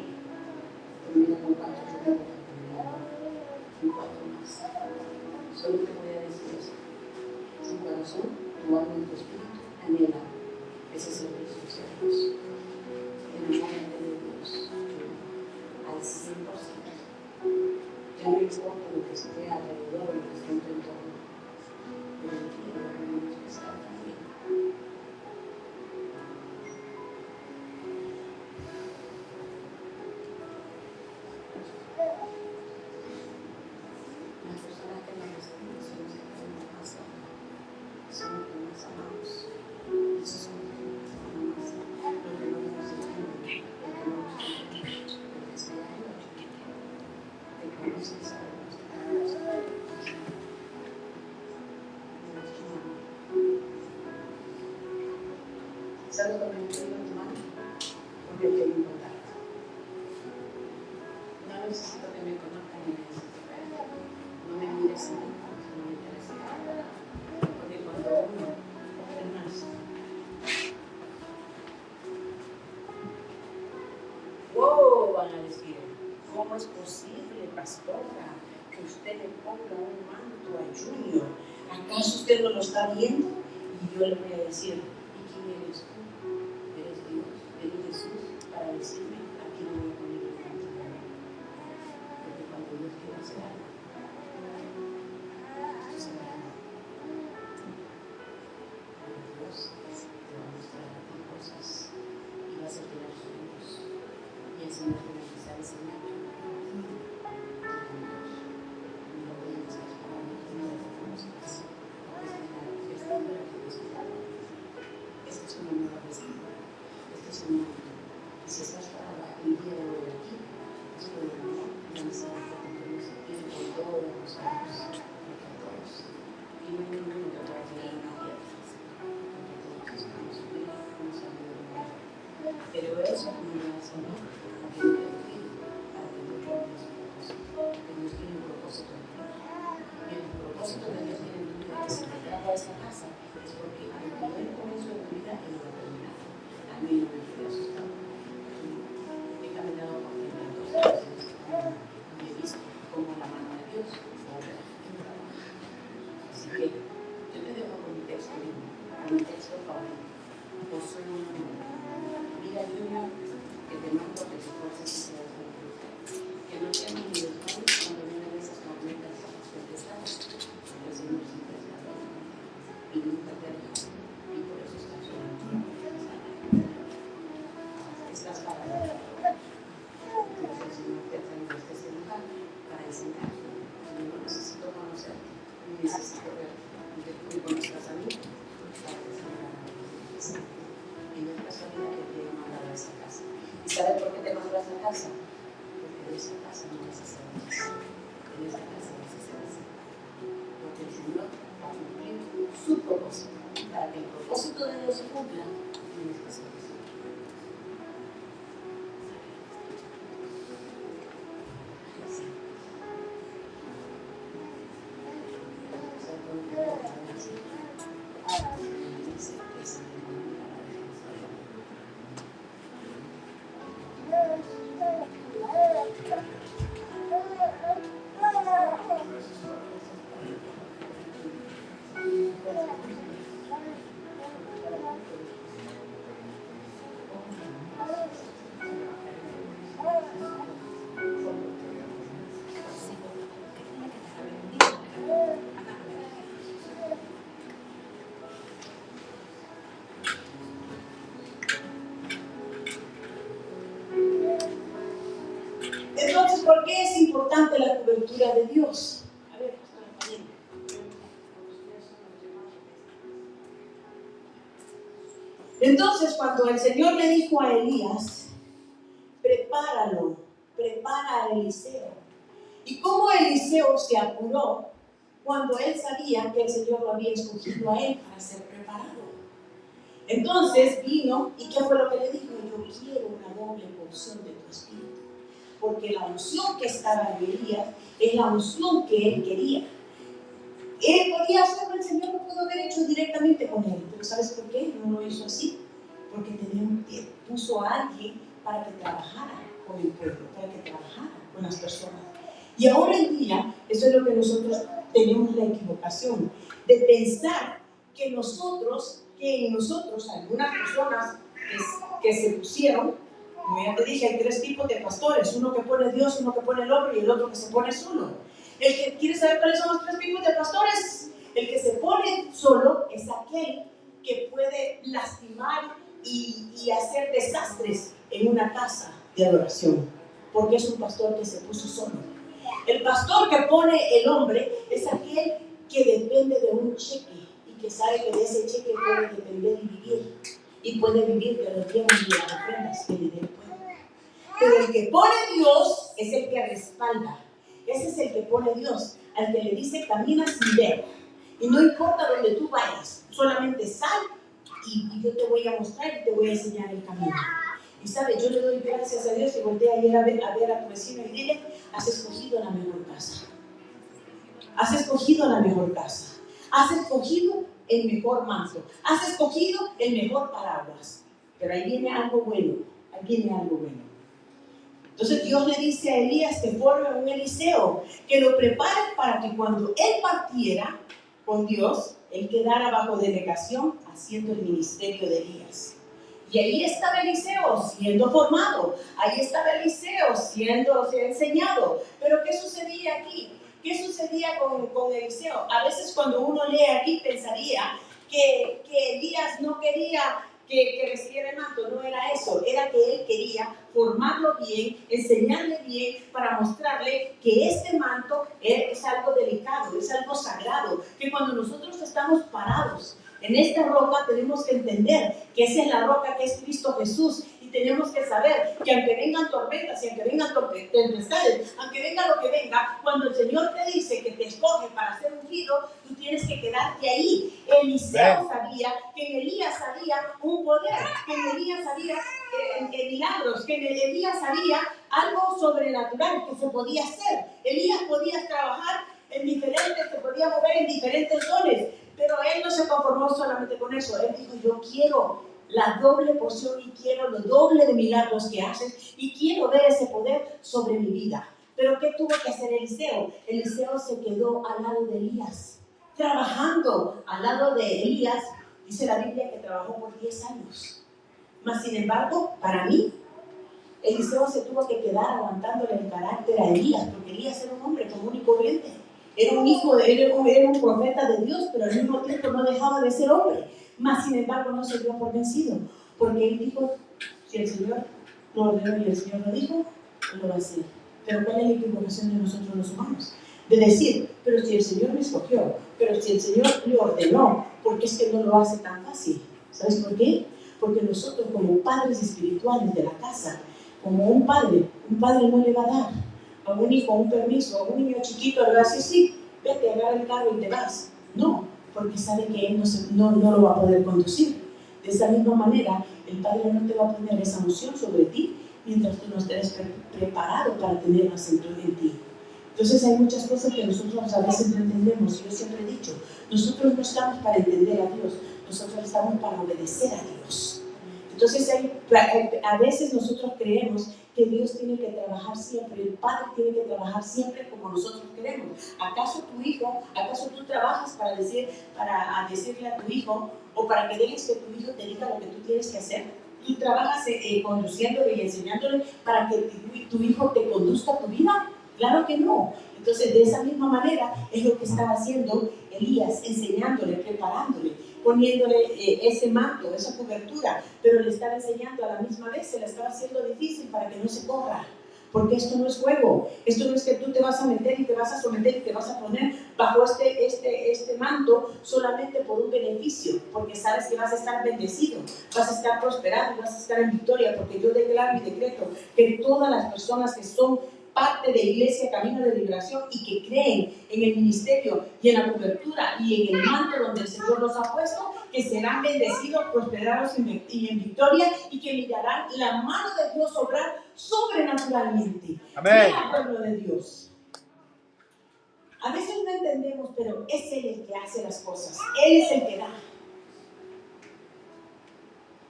Termina con 4 yo y 4 más. Solo te voy a decir eso. Tu corazón, tu alma y tu espíritu anhela ese servicio hacia Dios. Enamórate de Dios al 100%. Ya no importa lo que esté alrededor, lo que esté en tu entorno, pero quiero realmente estar también. Las personas que nos respetan son los que tenemos más amor, son los que más amamos, y esos son los que más amamos, los que no nos entienden, los que no nos entienden, los que se ayudan, que conocen, saben los que ¿sabes cuando me digo tu mano? Porque quiero contacto. No necesito que me conozcan ni necesito verme. No me mires a mí, no me interesa nada. Porque cuando uno, hermanos, wow, van a decir, ¿cómo es posible, pastora, que usted le ponga un manto a Junior? ¿Acaso usted no lo está viendo? Y yo le voy a decir, ¿y quién eres tú? Eres Dios, eres Jesús, para decirme, aquí no voy a poner el manto. Porque cuando Dios quiere hacer algo, esto se va a dar. Dios te va a mostrar a ti cosas y vas a tener sueños y el Señor te va a empezar a enseñar. Esta es una nueva vecina. Este es un momento. Y si estás parada el día de hoy aquí, es por el amor y la misericordia que Dios tiene por todos los años, porque a todos. Y no hay ninguno que pueda tirar una piedra, porque todos estamos unidos con esa vida de amor. Pero eso no me hace a mí, a que yo te define, para que yo cumpla su propósito. Que Dios tiene un propósito en ti. Y el propósito que Dios tiene en tu vida, que si te trajo a esta casa, es porque al primer comienzo de tu vida, Él lo va a terminar. A mí no me fui asustado. He caminado por tantos veces y he visto cómo la mano de Dios obra en trabajo. Así que yo te dejo con mi texto mismo, con mi texto favorito. Yo soy un hombre. Mira, Junior, que te mando que te esfuerces y seas muy fuerte. Que no temas ni desmayes cuando vienen esas tormentas pesadas, porque el Señor siempre está ahí y nunca te deja. Y por eso estás orando. Estás parado. Entonces el Señor te ha traído a este lugar para enseñarte. Yo no necesito conocerte, ni necesito verte, ni que tú me conozcas a mí para que sea maravilloso. casa, porque en esa casa no vas a hacer más. En esa casa vas a hacer así. Porque el Señor va a cumplir su propósito. Para que el propósito de Dios se cumpla, tienes que hacer eso. Entonces, ¿por qué es importante la cobertura de Dios? A ver, entonces, cuando el Señor le dijo a Elías, prepáralo, prepara a Eliseo. Y cómo Eliseo se apuró cuando él sabía que el Señor lo había escogido a él para ser preparado. Entonces vino, ¿y qué fue lo que le dijo? Yo quiero una doble porción de tu espíritu. Porque la unción que estaba en Elías es la unción que él quería. Él podía hacerlo, el Señor lo pudo haber hecho directamente con él. Pero ¿sabes por qué no lo hizo así? Porque puso a alguien para que trabajara con el pueblo, para que trabajara con las personas. Y ahora en día, eso es lo que nosotros tenemos la equivocación, de pensar que en nosotros, algunas personas que se pusieron, como ya te dije, hay 3 tipos de pastores, uno que pone Dios, uno que pone el hombre y el otro que se pone solo. El que quiere saber cuáles son los 3 tipos de pastores, el que se pone solo es aquel que puede lastimar y hacer desastres en una casa de adoración, porque es un pastor que se puso solo. El pastor que pone el hombre es aquel que depende de un cheque y que sabe que de ese cheque puede depender y vivir. Y puede vivir de los bienes y de las ofrendas que le dé el pueblo. Pero el que pone Dios es el que respalda. Ese es el que pone Dios, al que le dice camina sin ver. Y no importa dónde tú vayas, solamente sal y yo te voy a mostrar y te voy a enseñar el camino. Y sabes, yo le doy gracias a Dios y volteé ayer a ver a tu vecino y dile, has escogido la mejor casa. Has escogido la mejor casa. Has escogido el mejor manto. Has escogido el mejor paraguas. Pero ahí viene algo bueno. Ahí viene algo bueno. Entonces Dios le dice a Elías que forme un Eliseo, que lo prepare para que cuando él partiera con Dios, él quedara bajo delegación haciendo el ministerio de Elías. Y ahí estaba Eliseo siendo formado, ahí estaba Eliseo siendo enseñado. Pero ¿qué sucedía aquí? ¿Qué sucedía con Eliseo? A veces cuando uno lee aquí pensaría que Elías no quería que recibiera el manto, no era eso, era que él quería formarlo bien, enseñarle bien, para mostrarle que este manto es algo delicado, es algo sagrado, que cuando nosotros estamos parados en esta roca tenemos que entender que esa es la roca que es Cristo Jesús. Y tenemos que saber que aunque vengan tormentas y aunque vengan tempestades, aunque venga lo que venga, cuando el Señor te dice que te escoge para ser ungido, tú tienes que quedarte ahí. Eliseo sabía que en Elías había un poder, que en Elías había milagros, que en Elías había algo sobrenatural que se podía hacer. Elías podía trabajar en diferentes, se podía mover en diferentes zonas. Pero él no se conformó solamente con eso. Él dijo, yo quiero la doble porción y quiero lo doble de milagros que haces y quiero ver ese poder sobre mi vida. Pero ¿qué tuvo que hacer Eliseo? Eliseo se quedó al lado de Elías, trabajando al lado de Elías. Dice la Biblia que trabajó por 10 años. Mas sin embargo, para mí, Eliseo se tuvo que quedar aguantándole el carácter a Elías, porque Elías era un hombre común y corriente. Era un hijo, era un profeta de Dios, pero al mismo tiempo no dejaba de ser hombre. Mas, sin embargo, no se dio por vencido, porque él dijo, si el Señor lo ordenó y el Señor lo dijo, él lo va a hacer. Pero ¿cuál es la equivocación de nosotros los humanos? De decir, pero si el Señor me escogió, pero si el Señor le ordenó, ¿por qué es que no lo hace tan fácil? ¿Sabes por qué? Porque nosotros como padres espirituales de la casa, como un padre no le va a dar a un hijo un permiso, a un niño chiquito le va a decir, sí, vete, agarra el carro y te vas. No, porque sabe que él no lo va a poder conducir. De esa misma manera, el Padre no te va a poner esa unción sobre ti mientras tú no estés preparado para tenerlas en ti. Entonces hay muchas cosas que nosotros a veces no entendemos. Yo siempre he dicho, nosotros no estamos para entender a Dios, nosotros estamos para obedecer a Dios. Entonces a veces nosotros creemos que Dios tiene que trabajar siempre, el Padre tiene que trabajar siempre como nosotros queremos. ¿Acaso tú trabajas para decirle a tu hijo o para que dejes que tu hijo te diga lo que tú tienes que hacer? ¿Tú trabajas conduciéndole y enseñándole para que tu hijo te conduzca tu vida? Claro que no. Entonces, de esa misma manera es lo que estaba haciendo Elías, enseñándole, preparándole, poniéndole ese manto, esa cobertura, pero le estaba enseñando a la misma vez, se la estaba haciendo difícil para que no se corra. Porque esto no es juego, esto no es que tú te vas a meter y te vas a someter y te vas a poner bajo este manto solamente por un beneficio, porque sabes que vas a estar bendecido, vas a estar prosperado, vas a estar en victoria, porque yo declaro y decreto que todas las personas que son parte de Iglesia Camino de Liberación y que creen en el ministerio y en la cobertura y en el manto donde el Señor los ha puesto, que serán bendecidos, prosperados y en victoria, y que mirarán la mano de Dios obrar sobrenaturalmente. Amén. Al pueblo de Dios. A veces no entendemos, pero es Él el que hace las cosas. Él es el que da.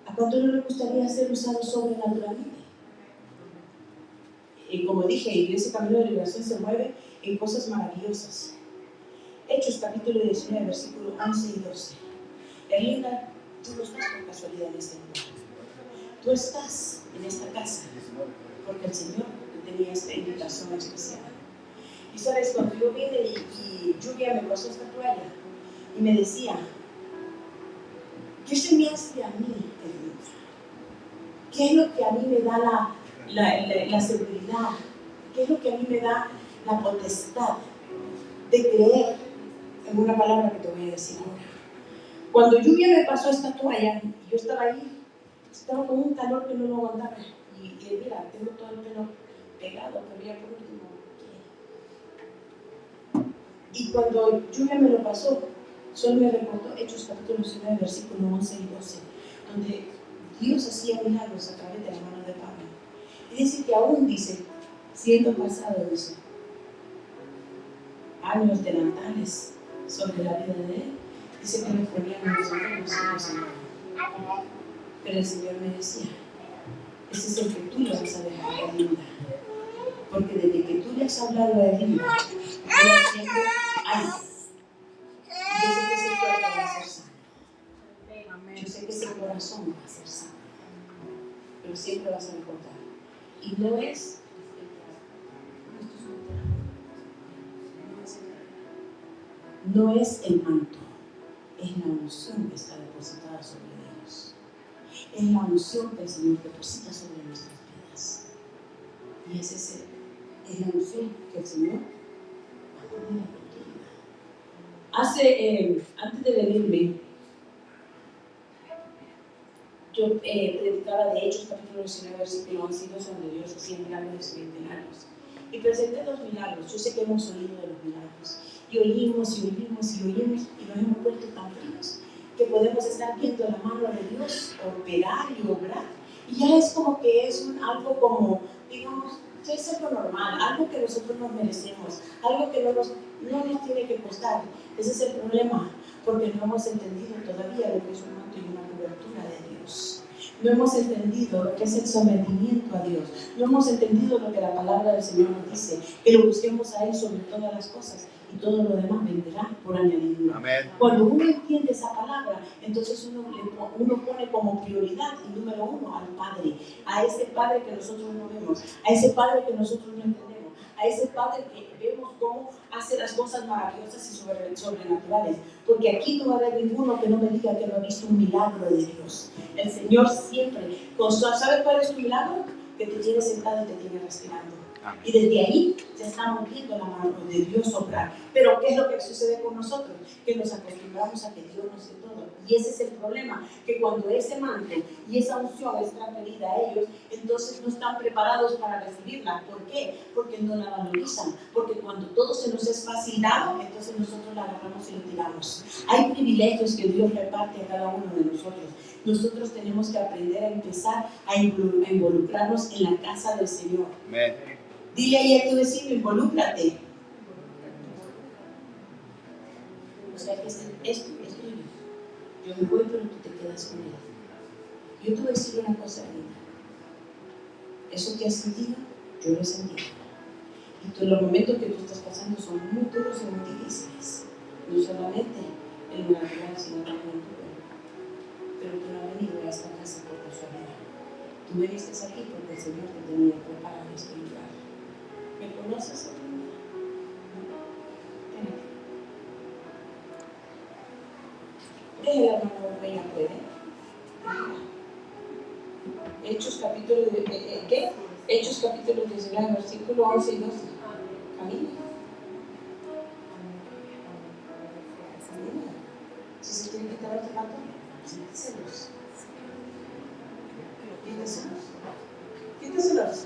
¿A cuánto no le gustaría ser usado sobrenaturalmente? Y como dije, Iglesia Camino de Liberación se mueve en cosas maravillosas. Hechos capítulo 19, versículos 11 y 12. Erlinda, tú no estás por casualidad en este lugar. Tú estás en esta casa porque el Señor te tenía esta invitación especial. Y sabes, cuando yo vine y Julia me pasó esta toalla y me decía, ¿qué se me hace a mí, Erlinda? ¿Qué es lo que a mí me da la seguridad? ¿Qué es lo que a mí me da la potestad de creer en una palabra que te voy a decir ahora? Cuando Lluvia me pasó esta toalla, yo estaba ahí, estaba con un calor que no lo aguantaba. Y mira, tengo todo el pelo pegado, pero ya por último. Y cuando Lluvia me lo pasó, solo me recordó Hechos capítulo 19, versículos 11 y 12, donde Dios hacía milagros a través de la mano de Pablo. Y dice que aún, dice, siendo pasado, dice, años delantales sobre la vida de él, dice que le ponían a los enfermos y los sanaban. Pero el Señor me decía, ese es el que tú le vas a dejar a Erlinda, porque desde que tú le has hablado a Erlinda, ella siempre, ay, yo sé que ese cuerpo va a ser sano, yo sé que ese corazón va a ser sano, pero siempre vas a recordar. Y no es el manto, es la unción que está depositada sobre ellos. Es la unción que el Señor deposita sobre nuestras vidas. Y es la unción que el Señor va a poner en tu vida. Antes de venirme, yo predicaba de Hechos capítulo 19, versículo 11 y 12, donde Dios hacía milagros y milagros. Y presenté los milagros. Yo sé que hemos oído de los milagros. Y oímos y oímos y oímos y nos hemos vuelto tan fríos que podemos estar viendo la mano de Dios operar y obrar. Y ya es como que es algo como, digamos, es algo normal, algo que nosotros nos merecemos, algo que no nos tiene que costar. Ese es el problema, porque no hemos entendido todavía lo que es un manto y una cobertura de Dios. No hemos entendido lo que es el sometimiento a Dios. No hemos entendido lo que la palabra del Señor nos dice, que lo busquemos a Él sobre todas las cosas y todo lo demás vendrá por añadidura. Amén. Cuando uno entiende esa palabra, entonces uno pone como prioridad y número uno al Padre, a ese Padre que nosotros no vemos, a ese Padre que nosotros no entendemos, a ese Padre que vemos cómo hace las cosas maravillosas y sobrenaturales, porque aquí no va a haber ninguno que no me diga que no ha visto un milagro de Dios. El Señor siempre, ¿sabe cuál es tu milagro? Que te tiene sentado y te tiene respirando. Amén. Y desde ahí ya estamos viendo la mano de Dios obrar. Pero ¿qué es lo que sucede con nosotros? Que nos acostumbramos a que Dios nos dé todo. Y ese es el problema, que cuando ese manto y esa unción es transferida a ellos, entonces no están preparados para recibirla. ¿Por qué? Porque no la valorizan. Porque cuando todo se nos es fácil dado, entonces nosotros la agarramos y lo tiramos. Hay privilegios que Dios reparte a cada uno de nosotros. Nosotros tenemos que aprender a empezar a involucrarnos en la casa del Señor. Amén. Dile ahí a tu vecino, involúcrate. O sea, que es tuyo. Yo me voy, pero tú te quedas con él. Yo te voy a decir una cosa linda. Eso que has sentido, yo lo he sentido. Y todos los momentos que tú estás pasando son muy duros y muy difíciles. No solamente en lo natural, sino también en tu cuerpo. Pero tú no has venido a esta casa por casualidad. Tú viniste aquí porque el Señor te tenía preparado este lugar. ¿Me conoces? Deje la mano ella puede. Hechos capítulo ¿qué? Hechos capítulo 19, versículo 11 y 12. Camina. Si se quiere quitar el zapato, quíteselos. Quíteselos. Quíteselos.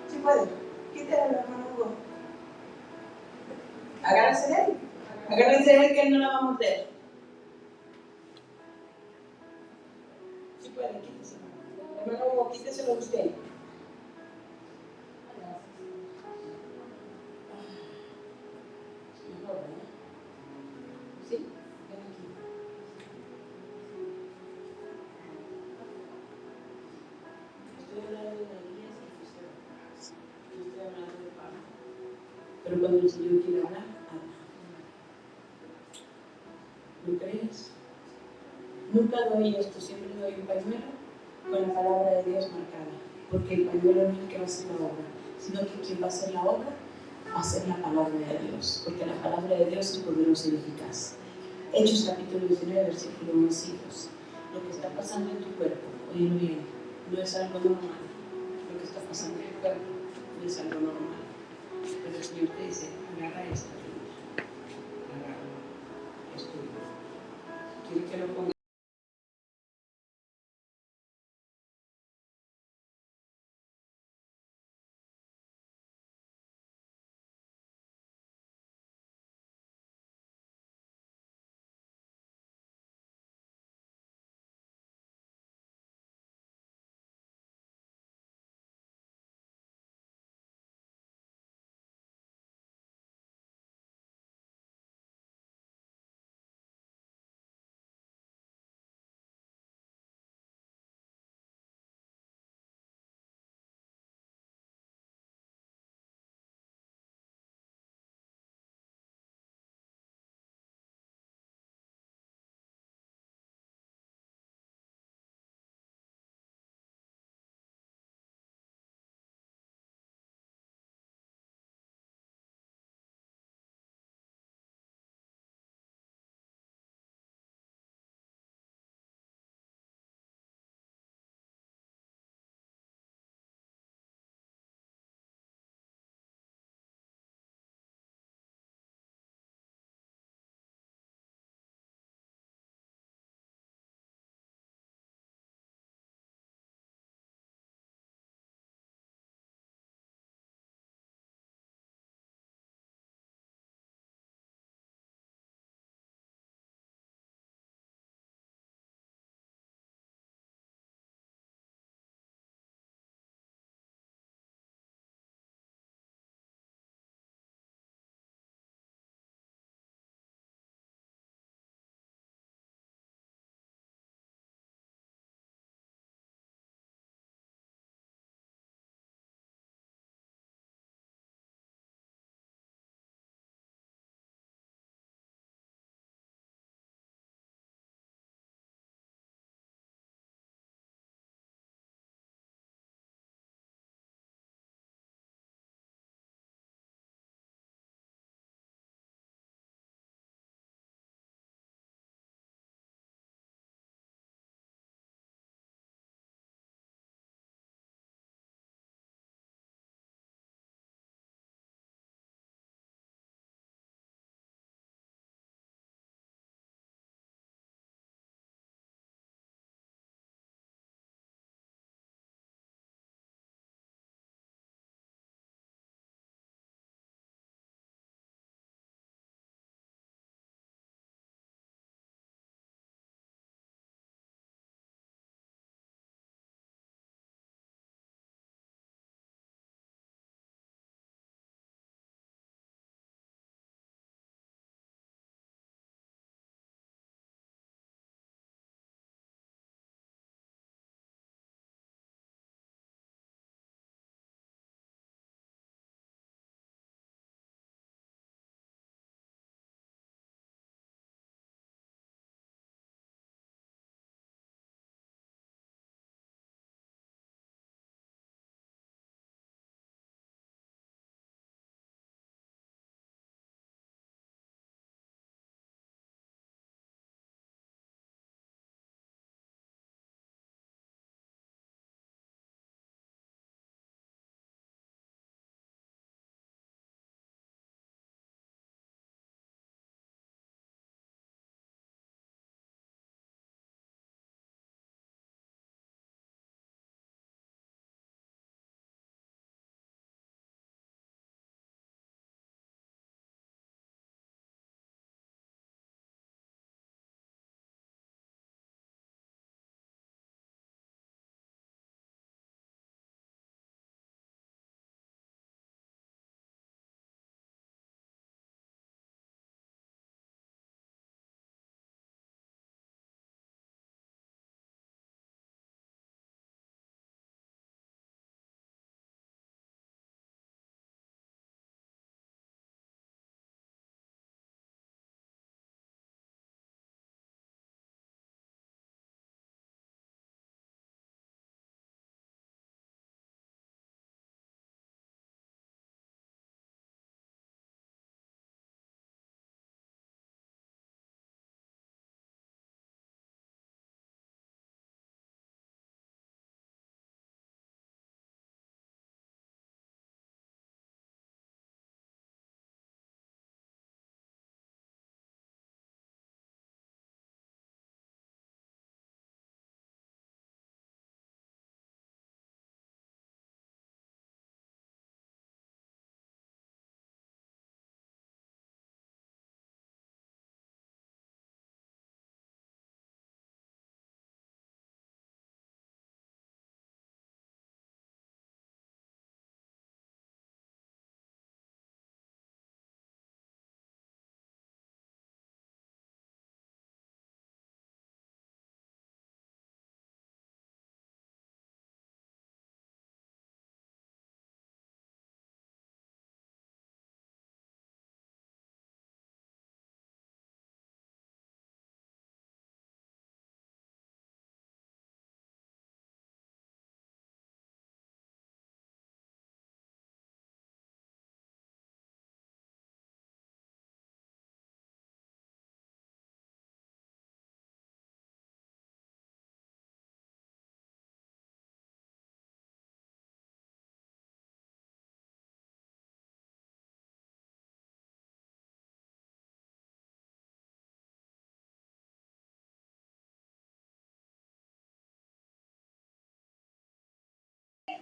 Si puede. Quítale la mano Hugo. Agárrese de él. Agárrese de él que él no la va a morder. Si puede, quíteselo. Hermano Hugo, quíteselo usted. Mejor, ¿verdad? ¿Sí? Ven aquí. Estoy hablando de la guía y no estoy hablando de Pablo. Pero cuando el Señor quiere hablar, habla. ¿Lo crees? Nunca doy esto, siempre doy un pañuelo con la palabra de Dios marcada. Porque el pañuelo no es el que va a hacer la obra, sino que quien va a hacer la obra va a ser la palabra de Dios. Porque la palabra de Dios es poderosa y eficaz. Hechos capítulo 19, versículo 11 y 12. Lo que está pasando en tu cuerpo, oílo bien, no es algo normal. Lo que está pasando en tu cuerpo no es algo normal. Pero el Señor te dice, agarra esta vida, agarra, es tuyo. Quiero que lo pongas.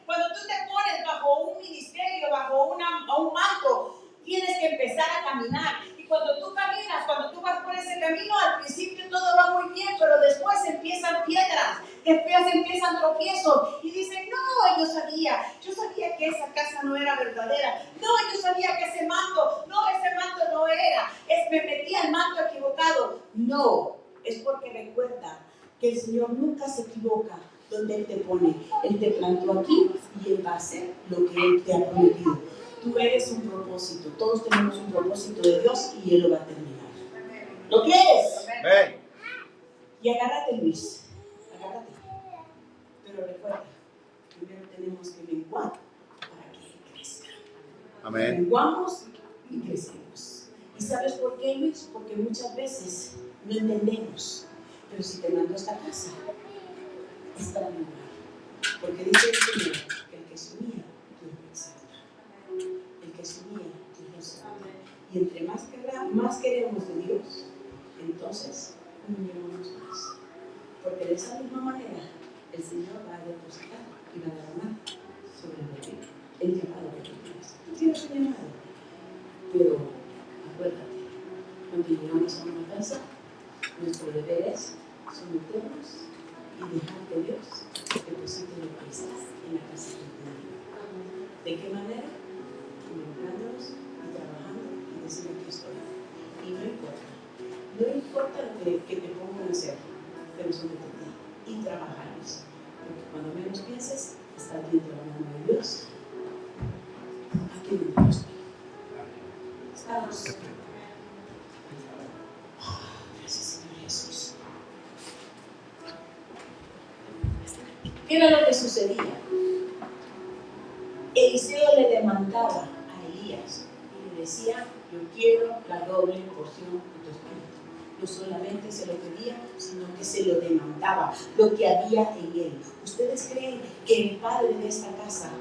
Cuando tú te pones bajo un ministerio, bajo un manto, tienes que empezar a caminar. Y cuando tú caminas, cuando tú vas por ese camino, al principio todo va muy bien, pero después empiezan piedras, después empiezan tropiezos. Y dicen, no, yo sabía que esa casa no era verdadera. No, yo sabía que ese manto no era. Me metí al manto equivocado. No, es porque recuerda que el Señor nunca se equivoca donde Él te pone. Él te plantó aquí y Él va a hacer lo que Él te ha prometido. Tú eres un propósito. Todos tenemos un propósito de Dios y Él lo va a terminar. ¿Lo crees? Amén. Y agárrate, Luis. Agárrate. Pero recuerda, primero tenemos que menguar para que Él crezca. Amén. Menguamos y crecemos. ¿Y sabes por qué, Luis? Porque muchas veces no entendemos. Pero si te mando a esta casa, es para menguar. Porque dice el Señor que el que se humilla, Dios lo exalta. El que se humilla, Dios lo exalta. Y entre más queremos de Dios, entonces humillémonos más. Porque de esa misma manera, el Señor va a depositar y va a derramar sobre nosotros el llamado que tú tienes. Tú tienes un llamado. Pero acuérdate, cuando llegamos a una casa, nuestro deber es someternos y dejar que Dios deposite lo que estás en la casa que tenemos. ¿De qué manera? Involucrándonos y trabajando y decir aquí estoy. Y no importa lo que te pongan a hacer, pero someterte y trabajarlos. Porque cuando menos pienses, estás viendo la mano de Dios. Aquí donde yo estoy. Estamos. Gracias, Señor Jesús. ¿Qué era lo que sucedía? Eliseo le demandaba a Elías y le decía, yo quiero la doble porción de tu espíritu. No solamente se lo pedía, sino que se lo demandaba, lo que había en él. ¿Ustedes creen que el padre de esta casa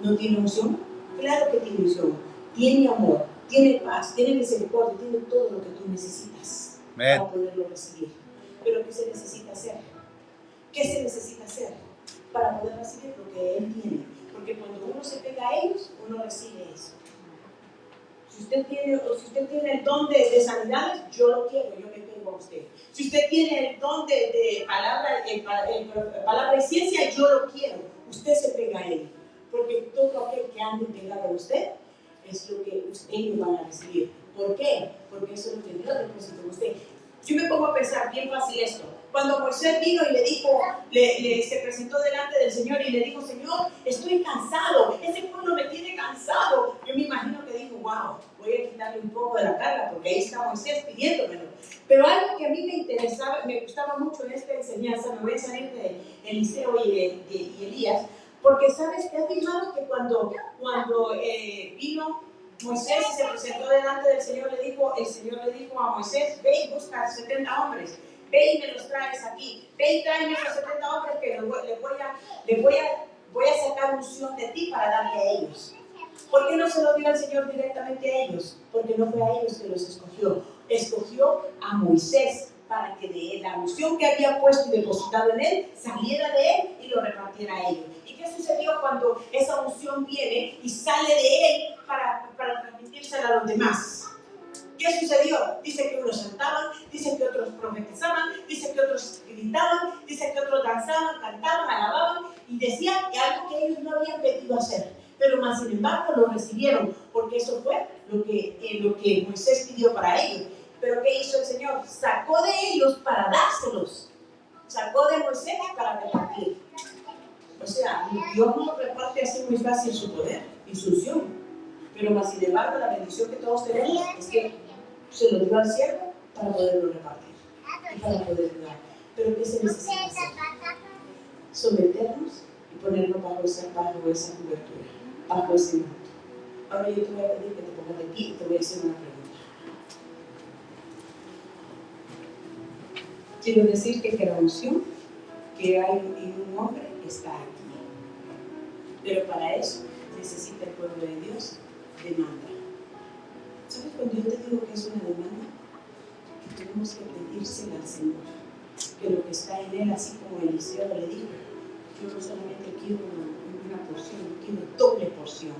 no tiene unción? Claro que tiene unción, tiene amor, tiene paz, tiene misericordia, tiene todo lo que tú necesitas para poderlo recibir. Pero ¿qué se necesita hacer? ¿Qué se necesita hacer para poder recibir lo que Él tiene? Porque cuando uno se pega a ellos, uno recibe eso. Si usted tiene el don de sanidades, yo lo quiero, yo me pego a usted. Si usted tiene el don de palabra y ciencia, yo lo quiero. Usted se pega a él. Porque todo aquel que ande pegado a usted es lo que ellos van a recibir. ¿Por qué? Porque eso es lo que Dios depositó en usted. Yo me pongo a pensar bien fácil esto. Cuando Moisés vino y le dijo, se presentó delante del Señor y le dijo, Señor, estoy cansado, ese pueblo me tiene cansado. Yo me imagino que dijo, wow, voy a quitarle un poco de la carga porque ahí está Moisés pidiéndomelo. Pero algo que a mí me interesaba, me gustaba mucho en esta enseñanza, me voy a salir de Eliseo y Elías, porque sabes, ¿te has fijado que cuando vino Moisés se presentó delante del Señor, el Señor le dijo a Moisés, ve y busca 70 hombres, ve y me los traes aquí, ve y tráeme esos 70 hombres que voy a sacar unción de ti para darle a ellos. ¿Por qué no se lo dio el Señor directamente a ellos? Porque no fue a ellos que los escogió. Escogió a Moisés para que de él, la unción que había puesto y depositado en él, saliera de él y lo repartiera a ellos. ¿Y qué sucedió cuando esa unción viene y sale de él para transmitírsela a los demás? ¿Qué sucedió? Dice que unos saltaban, dice que otros profetizaban, dice que otros gritaban, dice que otros danzaban, cantaban, alababan y decían que algo que ellos no habían pedido hacer. Pero más sin embargo lo recibieron, porque eso fue lo que Moisés pidió para ellos. Pero ¿qué hizo el Señor? Sacó de ellos para dárselos. Sacó de Moisés para repartir. O sea, Dios no reparte así muy fácil su poder y su unción. Pero más sin embargo la bendición que todos tenemos es que se lo dio al siervo para poderlo repartir y para poder dar. Pero ¿qué se necesita hacer? Someternos y ponernos bajo esa cobertura, bajo ese manto. Ahora yo te voy a pedir que te pongas de pie y te voy a hacer una pregunta. Quiero decirte que la unción que hay en un hombre está aquí. Pero para eso necesita el pueblo de Dios demanda. ¿Sabes cuando yo te digo que es una demanda? Que tenemos que pedírsela al Señor. Que lo que está en él, así como Eliseo le dijo, yo no solamente quiero una una porción, yo quiero doble porción.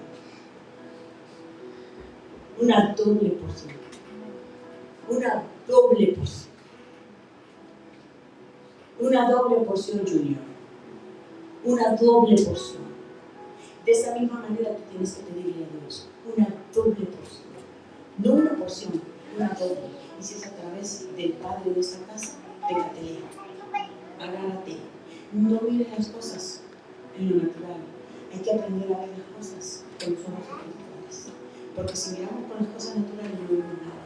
Una doble porción. Una doble porción. Una doble porción, Junior. Una doble porción. De esa misma manera tú tienes que pedirle a Dios una doble porción. No una porción, una doble. Y si es a través del Padre de esta casa, pégatele, agárrate. No mires las cosas en lo natural. Hay que aprender a ver las cosas con los ojos espirituales. Porque si miramos con las cosas naturales no vemos nada.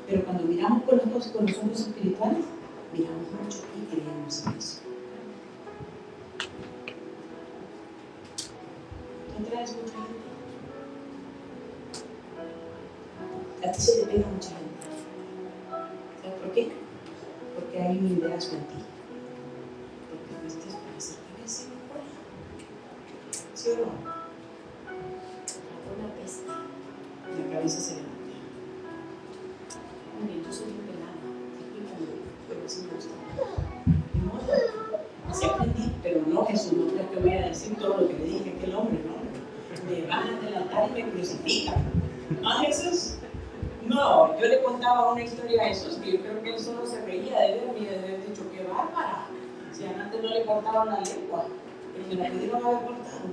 Pero cuando miramos con las cosas con los ojos espirituales, miramos mucho y creemos en eso. ¿Tú traes mucha gente? A ti se te pega mucha gente. ¿Sabes por qué? Porque hay un liderazgo en ti. Porque fuiste para ser cabeza y no cola. ¿Sí o no? La cola pesta y la cabeza se levanta. Muy bien, yo soy muy pelada. Explícame, pero así me gusta. Ni modo. Así aprendí, pero no, Jesús, no creo que voy a decir todo lo que le dije a aquel hombre, ¿no? Me bajan del altar y me crucifican. ¿Ah, Jesús? No, yo le contaba una historia a Jesús que yo creo que él solo se reía de verme y de haber dicho, qué bárbara. Si antes no le cortaban la lengua, pero me la pudieron haber cortado.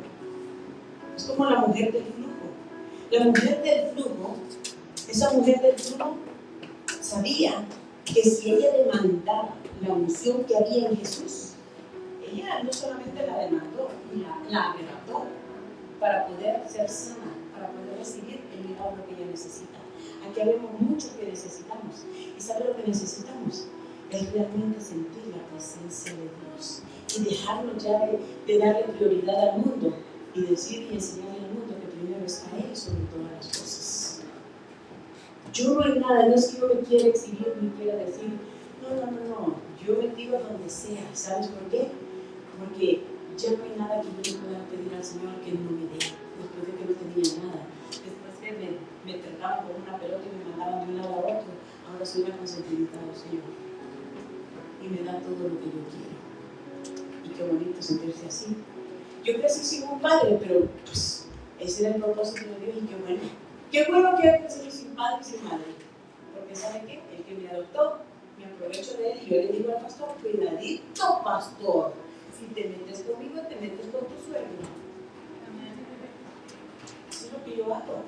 Es como la mujer del flujo. La mujer del flujo, esa mujer del flujo sabía que si ella demandaba la unción que había en Jesús, ella no solamente la demandó, la arrebató para poder ser sana, para poder recibir el milagro que ella necesita. Aquí vemos mucho que necesitamos. ¿Y sabe lo que necesitamos? Es realmente sentir la presencia de Dios y dejarnos ya de darle prioridad al mundo y decir y enseñarle al mundo que primero está Él sobre todas las cosas. Yo no hay nada, no es que yo me quiera exhibir ni quiera decir, no, yo me tiro donde sea. ¿Sabes por qué? Porque ya no hay nada que yo le pueda pedir al Señor que Él no me dé, después de que no tenía nada. Después que me trataban con una pelota y me mandaban de un lado a otro, ahora soy una consentimiento del Señor. Y me da todo lo que yo quiero. Y qué bonito sentirse así. Yo crecí sin un padre, pero pues ese era el propósito de Dios y qué bueno. Qué bueno que he crecido sin padre y sin madre. Porque ¿sabe qué? El que me adoptó, me aprovecho de él y yo le digo al pastor, cuidadito pastor. Si te metes conmigo, te metes con tu suegro. Eso es lo que yo hago.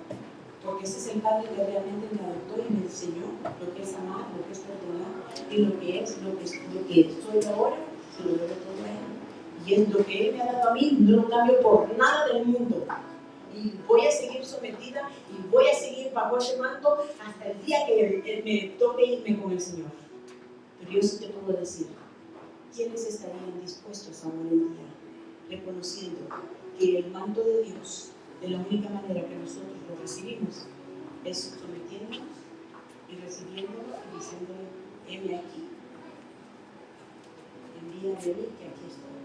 Porque ese es el Padre que realmente me adoptó y me enseñó lo que es amar, lo que es perdonar y lo que soy ahora, se lo debo todo a Él. Y es lo que Él me ha dado a mí, no lo cambio por nada del mundo. Y voy a seguir sometida y voy a seguir bajo ese manto hasta el día que me toque irme con el Señor. Pero yo sí te puedo decir, ¿quiénes estarían dispuestos ahora en día reconociendo que el manto de Dios, de la única manera que nosotros lo recibimos, es sometiéndonos y recibiéndolo y diciéndole, heme aquí, envíame a mí que aquí estoy.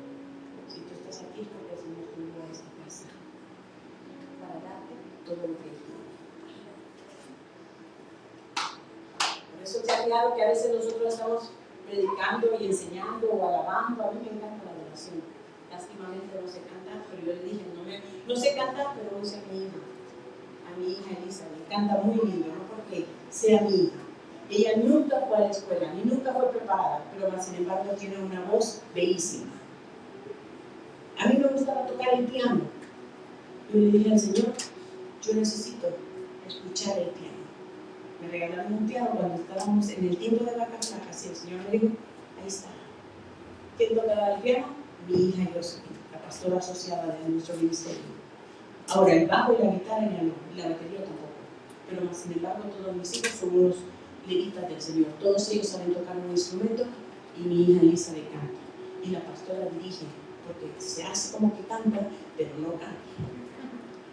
Si tú estás aquí es porque el Señor te envió a esta casa para darte todo lo que Él tiene. Por eso te ha fijado que a veces nosotros estamos predicando y enseñando o alabando. A mí me encanta la adoración. Lástimamente no sé cantar, pero yo le dije, no sé cantar, pero use a mi hija Elisa, me canta muy lindo, no porque sea mi hija. Ella nunca fue a la escuela, ni nunca fue preparada, pero sin embargo tiene una voz bellísima. A mí me gustaba tocar el piano. Yo le dije al Señor, yo necesito escuchar el piano. Me regalaron un piano cuando estábamos en el tiempo de vacaciones. El Señor me dijo, ahí está. ¿Quién tocaba el piano? Mi hija Josephine, la pastora asociada de nuestro ministerio. Ahora, el bajo y la guitarra ya no, y la batería tampoco. Pero sin embargo, todos mis hijos son unos levitas del Señor. Todos ellos saben tocar un instrumento y mi hija Elisa le canta. Y la pastora dirige, porque se hace como que canta, pero no canta.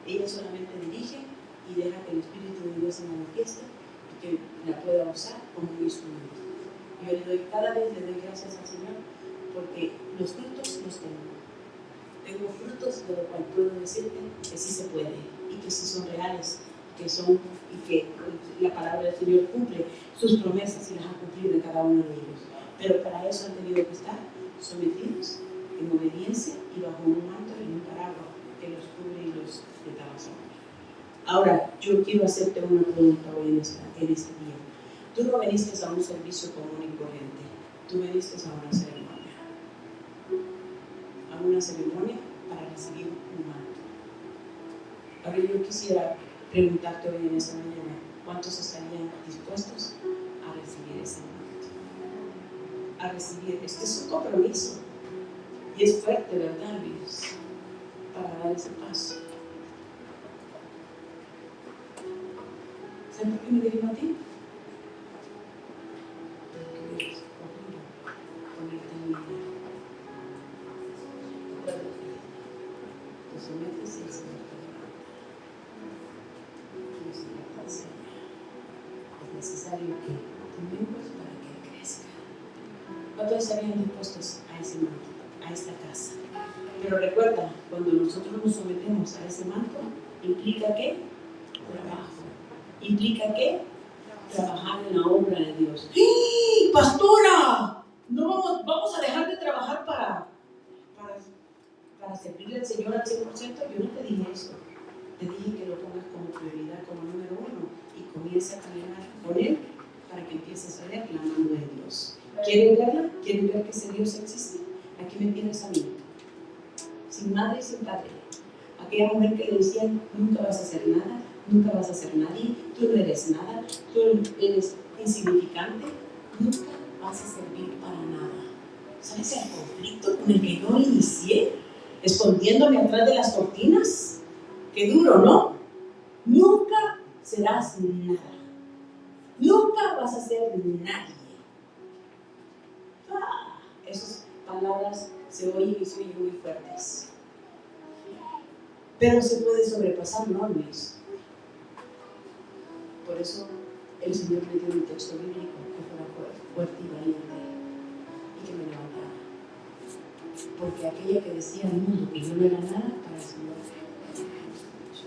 Ella solamente dirige y deja que el Espíritu de Dios se manifieste y que la pueda usar como un instrumento. Yo cada vez le doy gracias al Señor porque los frutos los tengo. Tengo frutos de lo cual puedo decirte que sí se puede y que sí son reales y que la palabra del Señor cumple sus promesas y las ha cumplido en cada uno de ellos. Pero para eso han tenido que estar sometidos en obediencia y bajo un manto y un paraguas que los cubre y los trabaja. Ahora, yo quiero hacerte una pregunta hoy en este día. Tú no viniste a un servicio común y corriente, tú viniste a una ceremonia. A una ceremonia para recibir un manto. Ahora yo quisiera preguntarte hoy en esta mañana, ¿cuántos estarían dispuestos a recibir ese manto? A recibir, este es un compromiso. Y es fuerte, ¿verdad, Luis? Para dar ese paso. ¿Sabes por qué me dirijo a ti? Porque eres conmigo, ponerte en mi vida. Te sometes y el Señor te levanta. Y el Señor te enseña. Es necesario que tomemos para que crezca. ¿Cuántos estarían dispuestos a ese manto, a esta casa? Pero recuerda, cuando nosotros nos sometemos a ese manto, ¿implica qué? Trabajo. ¿Implica qué? Trabajar en la obra de Dios. ¡Sí, pastora! No vamos a dejar de trabajar para servirle al Señor al 100%. Yo no te dije eso. Te dije que lo pongas como prioridad, como número uno, y comienza a caminar con Él para que empieces a ver la mano de Dios. ¿Quieren verla? ¿Quieren ver que ese Dios existe? Aquí me tienes a mí, sin madre y sin padre. Aquella mujer que le decían, nunca vas a hacer nada, nunca vas a ser nadie, tú no eres nada, tú eres insignificante, nunca vas a servir para nada. ¿Sabes el conflicto con el que yo inicié? Escondiéndome atrás de las cortinas. Qué duro, ¿no? Nunca serás nada. Nunca vas a ser nadie. Esas palabras se oyen y se oyen muy fuertes. Pero se puede sobrepasar, ¿no, Luis? Por eso el Señor me dio un texto bíblico que fuera fuerte y valiente y que me levantara. Porque aquella que decía al mundo que yo no era nada, para el Señor lo queremos mucho.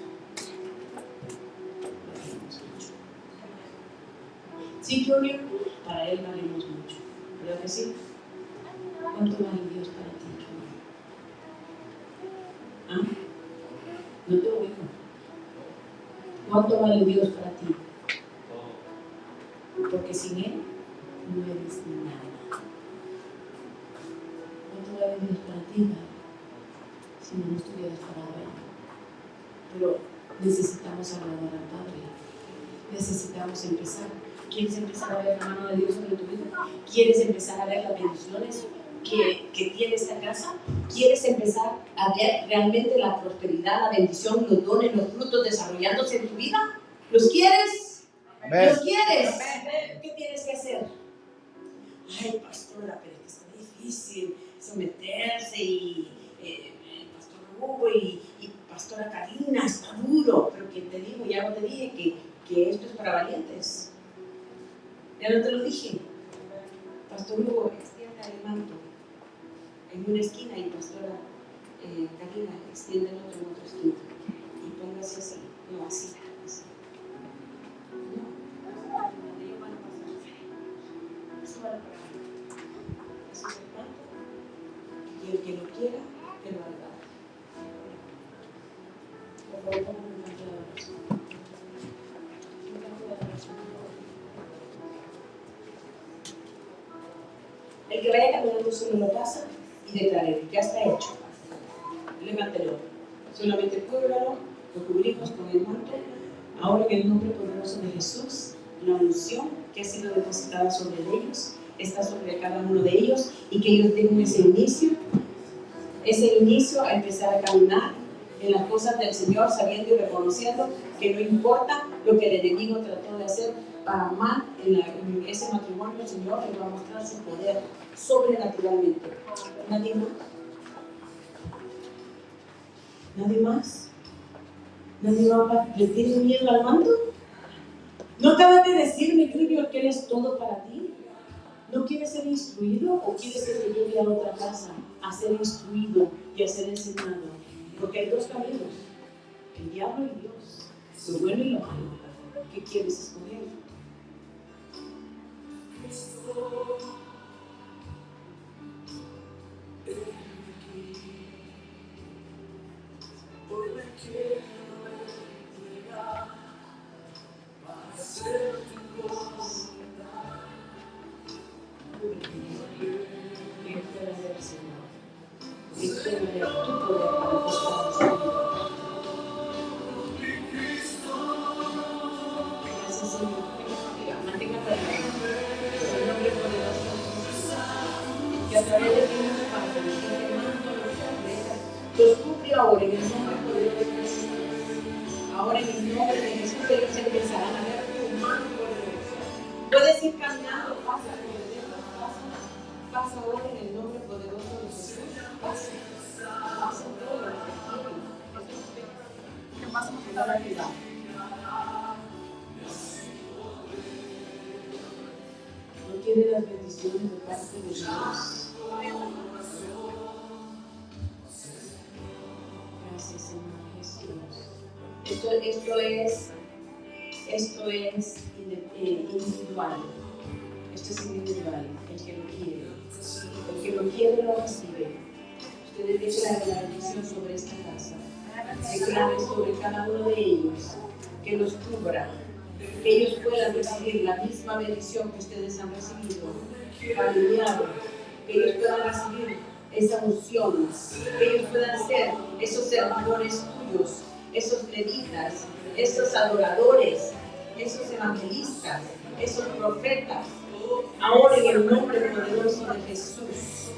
Sí, Gloria, para Él valemos mucho. ¿Verdad que sí? ¿Cuánto vale Dios para ti, Gloria? ¿Ah? No te oigo. ¿Cuánto vale Dios para ti? Porque sin Él no eres nada. ¿Cuánto vale Dios para ti, Padre? Si no estuvieras parado ahí. Pero necesitamos agradar al Padre. Necesitamos empezar. ¿Quieres empezar a ver la mano de Dios sobre tu vida? ¿Quieres empezar a ver las bendiciones que tiene esta casa? ¿Quieres empezar a ver realmente la prosperidad, la bendición, los dones, los frutos desarrollándose en tu vida? ¿Los quieres? Amén. ¿Los quieres? Amén. ¿Qué tienes que hacer? Ay, pastora, pero es que está difícil someterse y pastor Hugo y pastora Karina, está duro. Pero que te digo, ya no te dije que esto es para valientes. Ya no te lo dije. Pastor Hugo, extienda el manto en una esquina y pastora Karina, extiende el otro en otra esquina. Y póngase así, no así. No, ellos van a pasar. Eso vale para mí. Eso es el manto. Y el que lo quiera, que lo haga. Por favor, pongan un canto de adoración. Un canto de adoración, por favor. El que vaya caminando solo lo pasa y declare, ya está hecho. Levántelo. Solamente cúbralo, lo cubrimos con el manto. Ahora en el nombre poderoso de Jesús, la unción que ha sido depositada sobre ellos está sobre cada uno de ellos y que ellos tengan ese inicio a empezar a caminar en las cosas del Señor, sabiendo y reconociendo que no importa lo que el enemigo trató de hacer para mal en ese matrimonio, el Señor les va a mostrar su poder sobrenaturalmente. ¿Nadie más? ¿Nadie más? ¿Nadie más le tiene miedo al manto? ¿No acabas de decirme, Junior, que eres todo para ti? ¿No quieres ser instruido o quieres que yo vaya a otra casa a ser instruido y a ser enseñado? Porque hay dos caminos, el diablo y Dios, lo bueno y lo malo. ¿Qué quieres escoger? Que a través de ti nos pasa, los cubre ahora en el nombre poderoso de Jesús. Ahora en el nombre de Jesús ellos empezarán a ver tu mano poderosa. Puedes ir caminando, pasa por dentro, pasa ahora en el nombre poderoso de Jesús. Pasa todo lo que quieren. ¿Qué pasa con la vida? ¿No quiere las bendiciones de parte de Dios? Gracias, Señor Jesús. Esto es individual. Esto es individual. El que lo quiere. El que lo quiere lo recibe. Ustedes declaren la bendición sobre esta casa. Declaren sobre cada uno de ellos. Que los cubra. Que ellos puedan recibir la misma bendición que ustedes han recibido. Alineado. Que ellos puedan recibir esa unción. Que ellos puedan ser esos servidores tuyos. Esos levitas, esos adoradores, esos evangelistas, esos profetas, ahora en el nombre poderoso de Jesús,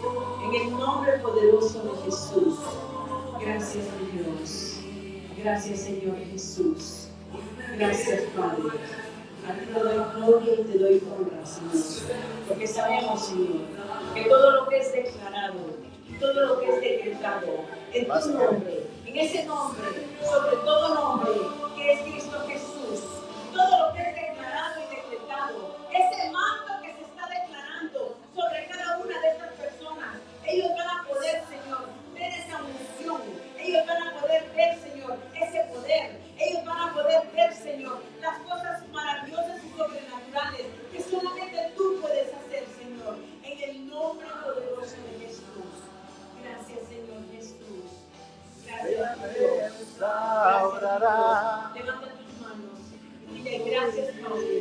en el nombre poderoso de Jesús. Gracias, Dios. Gracias, Señor Jesús. Gracias, Padre. A ti te doy gloria y te doy honra, Señor, porque sabemos, Señor, que todo lo que es declarado, todo lo que es decretado, en tu nombre, en ese nombre, sobre todo nombre, que es Cristo Jesús, todo lo que es declarado y decretado, ese manto que se está declarando sobre cada una de estas personas, ellos van a poder, Señor, ver esa unción, ellos van a poder ver, Señor, ese poder, ellos van a poder ver, Señor, las cosas maravillosas y sobrenaturales que solamente tú puedes hacer, Señor, en el nombre poderoso de Jesús. Gracias, Señor Jesús. Gracias, Dios. Levanta tus manos y dile gracias, Padre.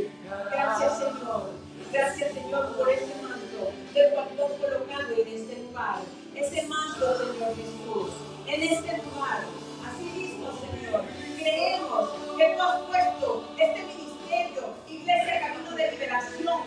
Gracias, Señor. Gracias, Señor, por ese manto del cual tú has colocado en este lugar. Ese manto, Señor Jesús, en este lugar. Así mismo, Señor, creemos que tú has puesto este ministerio, Iglesia Camino de Liberación,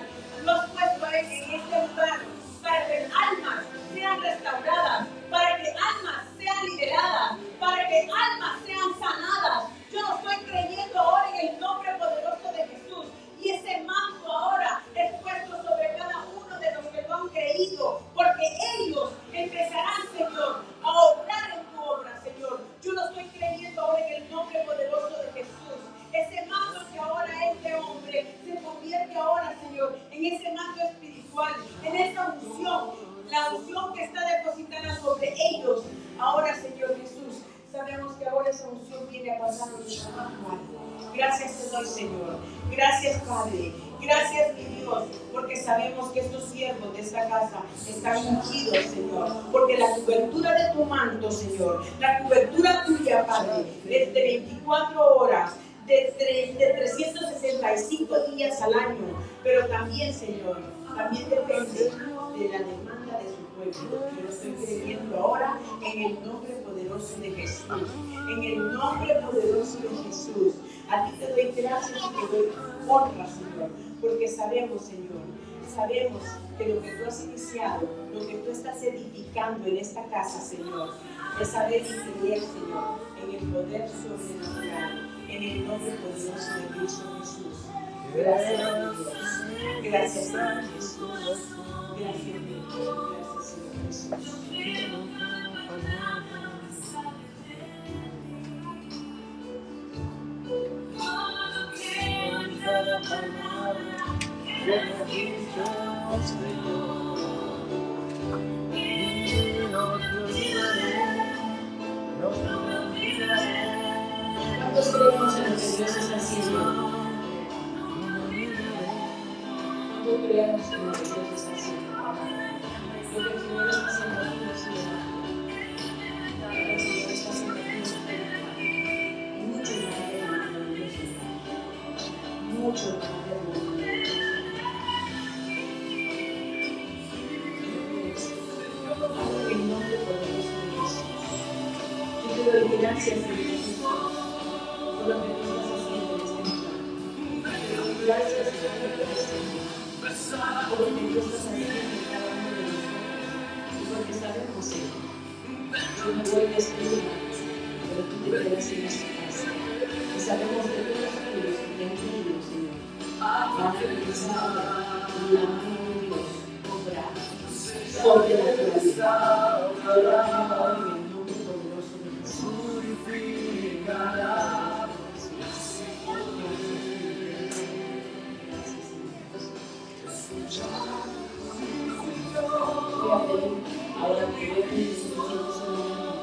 lo has puesto en este lugar para que almas sean restauradas, para que almas sean liberadas, para que almas sean sanadas. Yo lo estoy creyendo ahora en el nombre poderoso de Jesús. Y ese manto ahora es puesto sobre cada uno de los que lo han creído, porque ellos empezarán, Señor, a obrar en tu obra, Señor. Yo lo estoy creyendo ahora en el nombre poderoso de Jesús. Ese manto que ahora es de hombre se convierte ahora, Señor, en ese manto espiritual, en esa unción, la unción que está depositada sobre ellos. Ahora, Señor Jesús, sabemos que ahora esa unción viene a pasar en nuestra mano. Gracias te doy, Señor. Gracias, Padre. Gracias, mi Dios, porque sabemos que estos siervos de esta casa están ungidos, Señor. Porque la cobertura de tu manto, Señor, la cobertura tuya, Padre, es de 24 horas, de 365 días al año. Pero también, Señor, también depende de la demanda de su pueblo. Yo lo estoy creyendo ahora en el nombre poderoso de Jesús. En el nombre poderoso de Jesús. A ti te doy gracias y te doy honra, Señor, porque sabemos, Señor, sabemos que lo que tú has iniciado, lo que tú estás edificando en esta casa, Señor, es saber y creer, Señor, en el poder sobrenatural, en el nombre poderoso de Cristo Jesús. Gracias, Dios. Gracias, Señor Jesús. Gracias, Dios. Gracias, Señor Jesús. Que me ha dicho Señor, y no te olvidaré, no te olvidaré. ¿Cuántos creemos en lo que Dios está haciendo? ¿Cuántos creemos en lo que Dios está haciendo? Lo que el Señor está haciendo aquí, Señor. Lo que el Señor está haciendo aquí, Señor. te doy gracias, Señor, por lo que tú estás haciendo en este lugar. Te doy gracias, Señor, por lo que tú estás haciendo en cada uno de nosotros. Y porque sabemos, Señor, yo me voy de este lugar, pero tú te quedas en esta casa. Y sabemos que todos aquellos que te han creído, Señor, van a regresar a la mano de Dios, obrar, sobrenatural. Ahora en el nombre poderoso de Jesús. Voy a pedir ahora que veo que se siente solamente.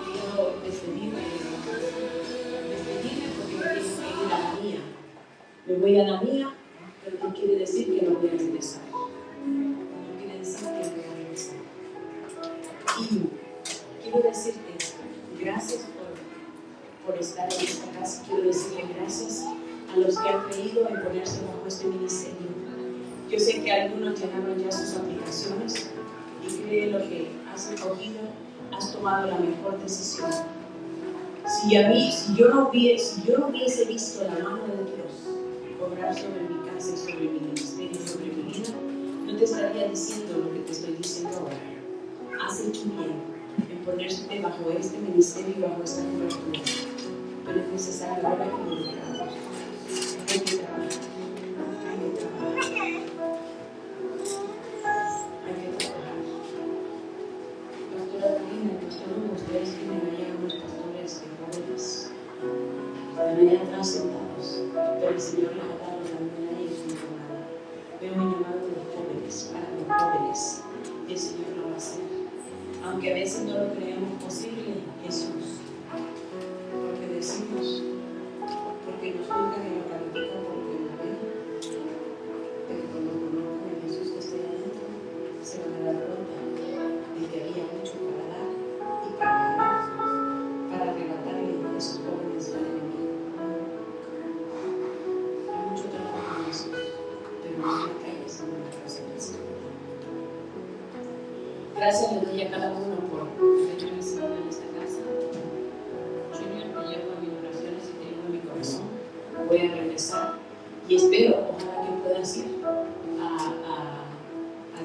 Quiero despedirme porque me tengo que ir a la mía. Me voy a la mía, pero no quiere decir que no voy a regresar. No quiere decir que no voy a regresar. Y quiero decirte gracias por estar en esta casa. Quiero decirle gracias a los que han creído en ponerse bajo este ministerio. Yo sé que algunos llenaron ya sus aplicaciones y creen lo que has escogido, has tomado la mejor decisión. Si yo no hubiese visto la mano de Dios obrar sobre mi casa y sobre mi ministerio y sobre mi vida, no te estaría diciendo lo que te estoy diciendo ahora. Has hecho bien en ponerte bajo este ministerio y bajo esta cobertura, pero es necesario ahora que lo logramos. Hay que trabajar. Hay que trabajar. Hay que trabajar. Pastora Karina, Pastor Hugo, ustedes tienen allá unos pastores de jóvenes, están allá atrás sentados, pero el Señor les ha dado también a ellos un llamado. Veo un llamado de jóvenes, para los jóvenes, y el Señor lo va a hacer. Aunque a veces no lo creemos posible, Jesús, porque decimos, porque nos juzgan y nos califican porque no ven, pero cuando conozcan a Jesús que esté adentro, se van a dar cuenta de que había mucho para dar y para arrebatarle a esos jóvenes al enemigo. Hay mucho trabajo en eso, pero no en la calle, sino en la casa del Señor. Gracias le doy a cada uno por haberme recibido en esta casa. Junior, te llevo a mis oraciones y te llevo a mi corazón. Voy a regresar y espero, ojalá que puedas ir a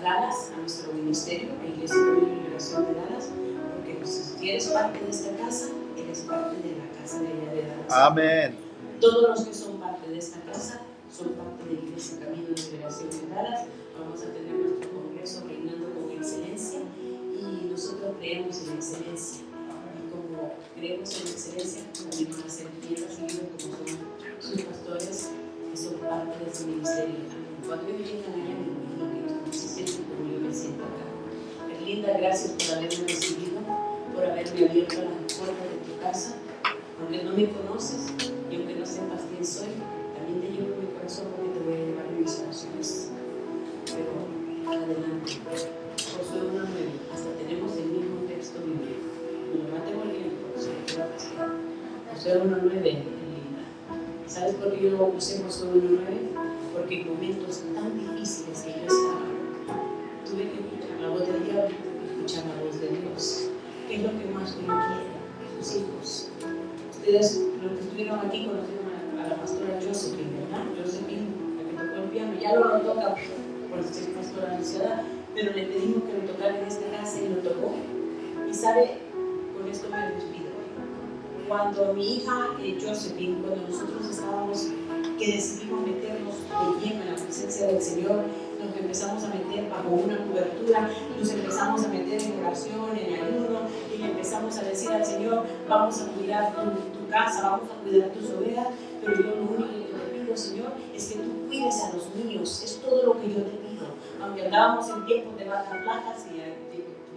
Dallas, a nuestro ministerio, a Iglesia de Liberación de Dallas, porque si eres parte de esta casa, eres parte de la casa de allá de Dallas. Amén. Todos los que son parte de esta casa son parte de la Iglesia Camino de Liberación de Dallas. Vamos a tener nuestro congreso reinando con excelencia y nosotros creemos en la excelencia. Y como creemos en la excelencia, también van a ser bien recibidos como son sus pastores que son parte de ese ministerio. Cuando ellos llegan allá, me imagino que no se sienten como yo me siento acá. Erlinda, gracias por haberme recibido, por haberme abierto las puertas de tu casa. Aunque no me conoces y aunque no sepas quién soy, también te llevo en mi corazón porque te voy a llevar en mis oraciones. Pero adelante. Josué 1:9, hasta tenemos el mismo texto bíblico. Me lo mate volviendo porque se me quedó así. Josué 1:9, Erlinda. ¿Sabes por qué yo lo puse en Josué 1:9? Porque en momentos tan difíciles que yo estaba, tuve que escuchar la voz del diablo y escuchar la voz de Dios. ¿Qué es lo que más uno quiere? Sus hijos. Ustedes, los que estuvieron aquí, conocieron a la pastora Josephine, ¿verdad? Josephine, la que tocó el piano. Ya no lo toca por ser pastora anunciada, pero le pedimos que lo tocara en esta casa y lo tocó. Y sabe, con esto me despido. Cuando mi hija Josephine, cuando nosotros estábamos, que decidimos meternos de lleno en la presencia del Señor, nos empezamos a meter bajo una cobertura, nos empezamos a meter en oración, en ayuno, y le empezamos a decir al Señor, vamos a cuidar tu casa, vamos a cuidar tus ovejas, pero yo lo único que te pido, Señor, es que tú cuides a los niños, es todo lo que yo te pido. Aunque andábamos en tiempos de vacas flacas y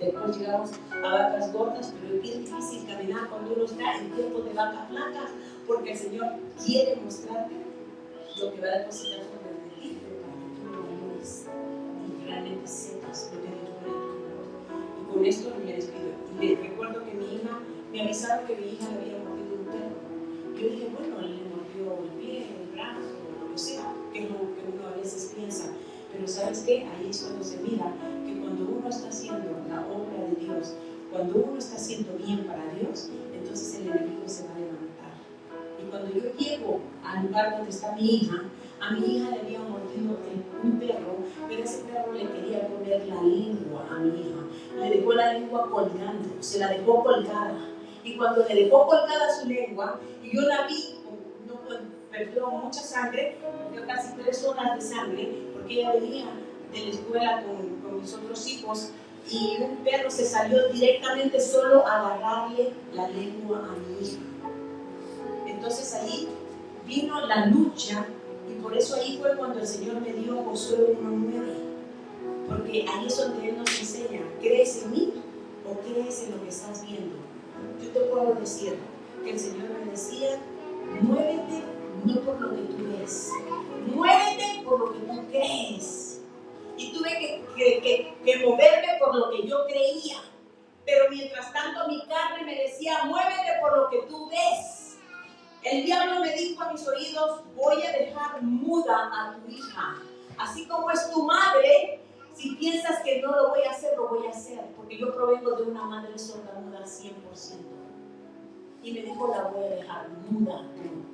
después llegamos a vacas gordas, pero es bien difícil caminar cuando uno está en tiempos de vacas flacas, porque el Señor quiere mostrarte lo que va a depositar sobre ti, para que tú lo valores y realmente sepas lo que Dios pone en tu mano. Y con esto me despido. Y les recuerdo que mi hija, me avisaron que mi hija le había mordido un perro. Yo dije, bueno, le mordió el pie, el brazo, lo que sea, que es lo que uno a veces piensa. Pero ¿sabes qué? Ahí es cuando se mira que cuando uno está haciendo la obra de Dios, cuando uno está haciendo bien para Dios, cuando yo llego al lugar donde está mi hija, a mi hija le había mordido un perro, pero ese perro le quería comer la lengua a mi hija. Le dejó la lengua colgando, se la dejó colgada. Y cuando le dejó colgada su lengua, y yo la vi, perdió mucha sangre, perdió casi 3 horas de sangre, porque ella venía de la escuela con mis otros hijos, y un perro se salió directamente solo a agarrarle la lengua a mi hija. Entonces ahí vino la lucha, y por eso ahí fue cuando el Señor me dio Josué 1:9, porque ahí es donde Él nos enseña: ¿crees en mí o crees en lo que estás viendo? Yo te puedo decir que el Señor me decía: muévete no por lo que tú ves, muévete por lo que tú crees. Y tuve que moverme por lo que yo creía, pero mientras tanto mi carne me decía: muévete por lo que tú ves. El diablo me dijo a mis oídos: voy a dejar muda a tu hija, así como es tu madre. Si piensas que no lo voy a hacer, lo voy a hacer, porque yo provengo de una madre sordomuda 100%. Y me dijo: la voy a dejar muda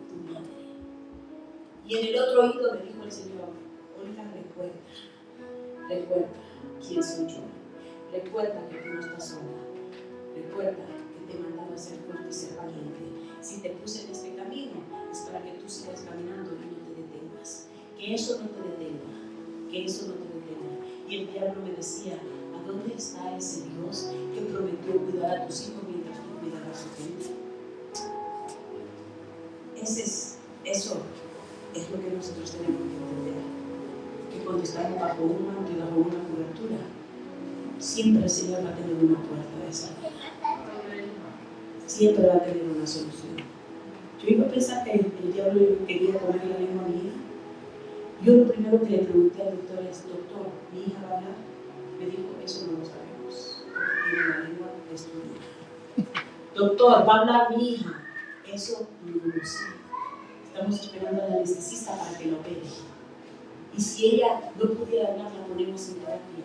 tu madre. Y en el otro oído me dijo el Señor: Olga, recuerda quién soy yo. Recuerda que tú no estás sola. Recuerda que te he mandado a ser fuerte y ser valiente. Si te puse en este camino, es para que tú sigas caminando y no te detengas. Que eso no te detenga. Que eso no te detenga. Y el diablo me decía: ¿a dónde está ese Dios que prometió cuidar a tus hijos mientras tú cuidas a su gente? Eso es lo que nosotros tenemos que entender. Que cuando estamos bajo un manto y bajo una cobertura, siempre el Señor va a tener una puerta de salida. Siempre va a tener una solución. Yo iba a pensar que el diablo quería comer la lengua a mi hija. Yo lo primero que le pregunté al doctor es: doctor, ¿mi hija va a hablar? Me dijo: eso no lo sabemos, porque tiene la lengua destruida. Doctor, ¿va a hablar mi hija? Eso no lo sé. Estamos esperando al anestesista para que lo opere. Y si ella no pudiera hablar, la ponemos en terapia.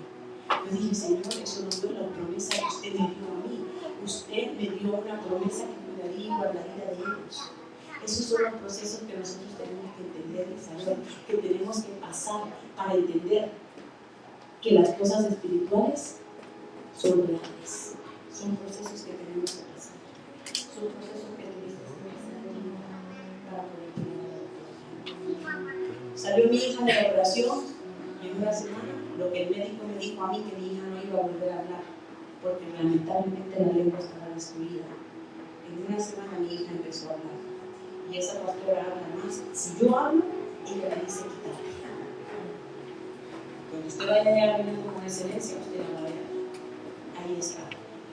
Yo dije: Señor, eso no fue la promesa que usted me dio a mí. Usted me dio una promesa que cuidaría y guardaría de ellos. Esos son los procesos que nosotros tenemos que entender y saber, que tenemos que pasar para entender que las cosas espirituales son reales. Son procesos que tenemos que pasar. Son procesos que tenemos que pasar para poder tener. Salió mi hija de la operación y en una semana lo que el médico me dijo a mí, que mi hija no iba a volver a hablar, porque lamentablemente la lengua estaba destruida. En una semana mi hija empezó a hablar. Y esa pastora habla más. Si yo hablo, ella me dice: quitar. Cuando usted vaya a venir con excelencia, usted la va a ver. Ahí está.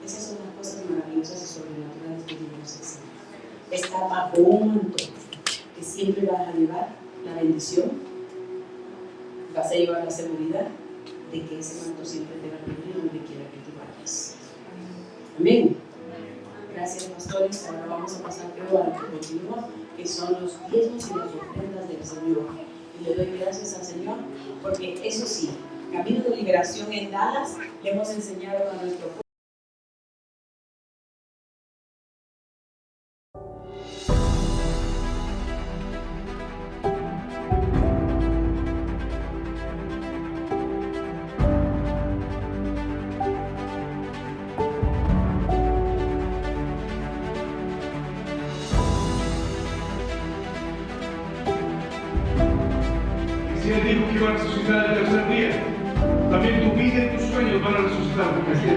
Esas son las cosas maravillosas y sobrenaturales que Dios nos enseña. Está bajo un manto que siempre vas a llevar la bendición, vas a llevar la seguridad de que ese manto siempre te va a cubrir donde quiera que tú vayas. Amén. Gracias, pastores. Ahora vamos a pasar a lo que continúa, que son los diezmos y las ofrendas del Señor. Y le doy gracias al Señor, porque eso sí, Camino de Liberación en Dallas, le hemos enseñado a nuestro pueblo. Si Él dijo que iba a resucitar el tercer día, también tu vida y tus sueños van a resucitar, porque así es.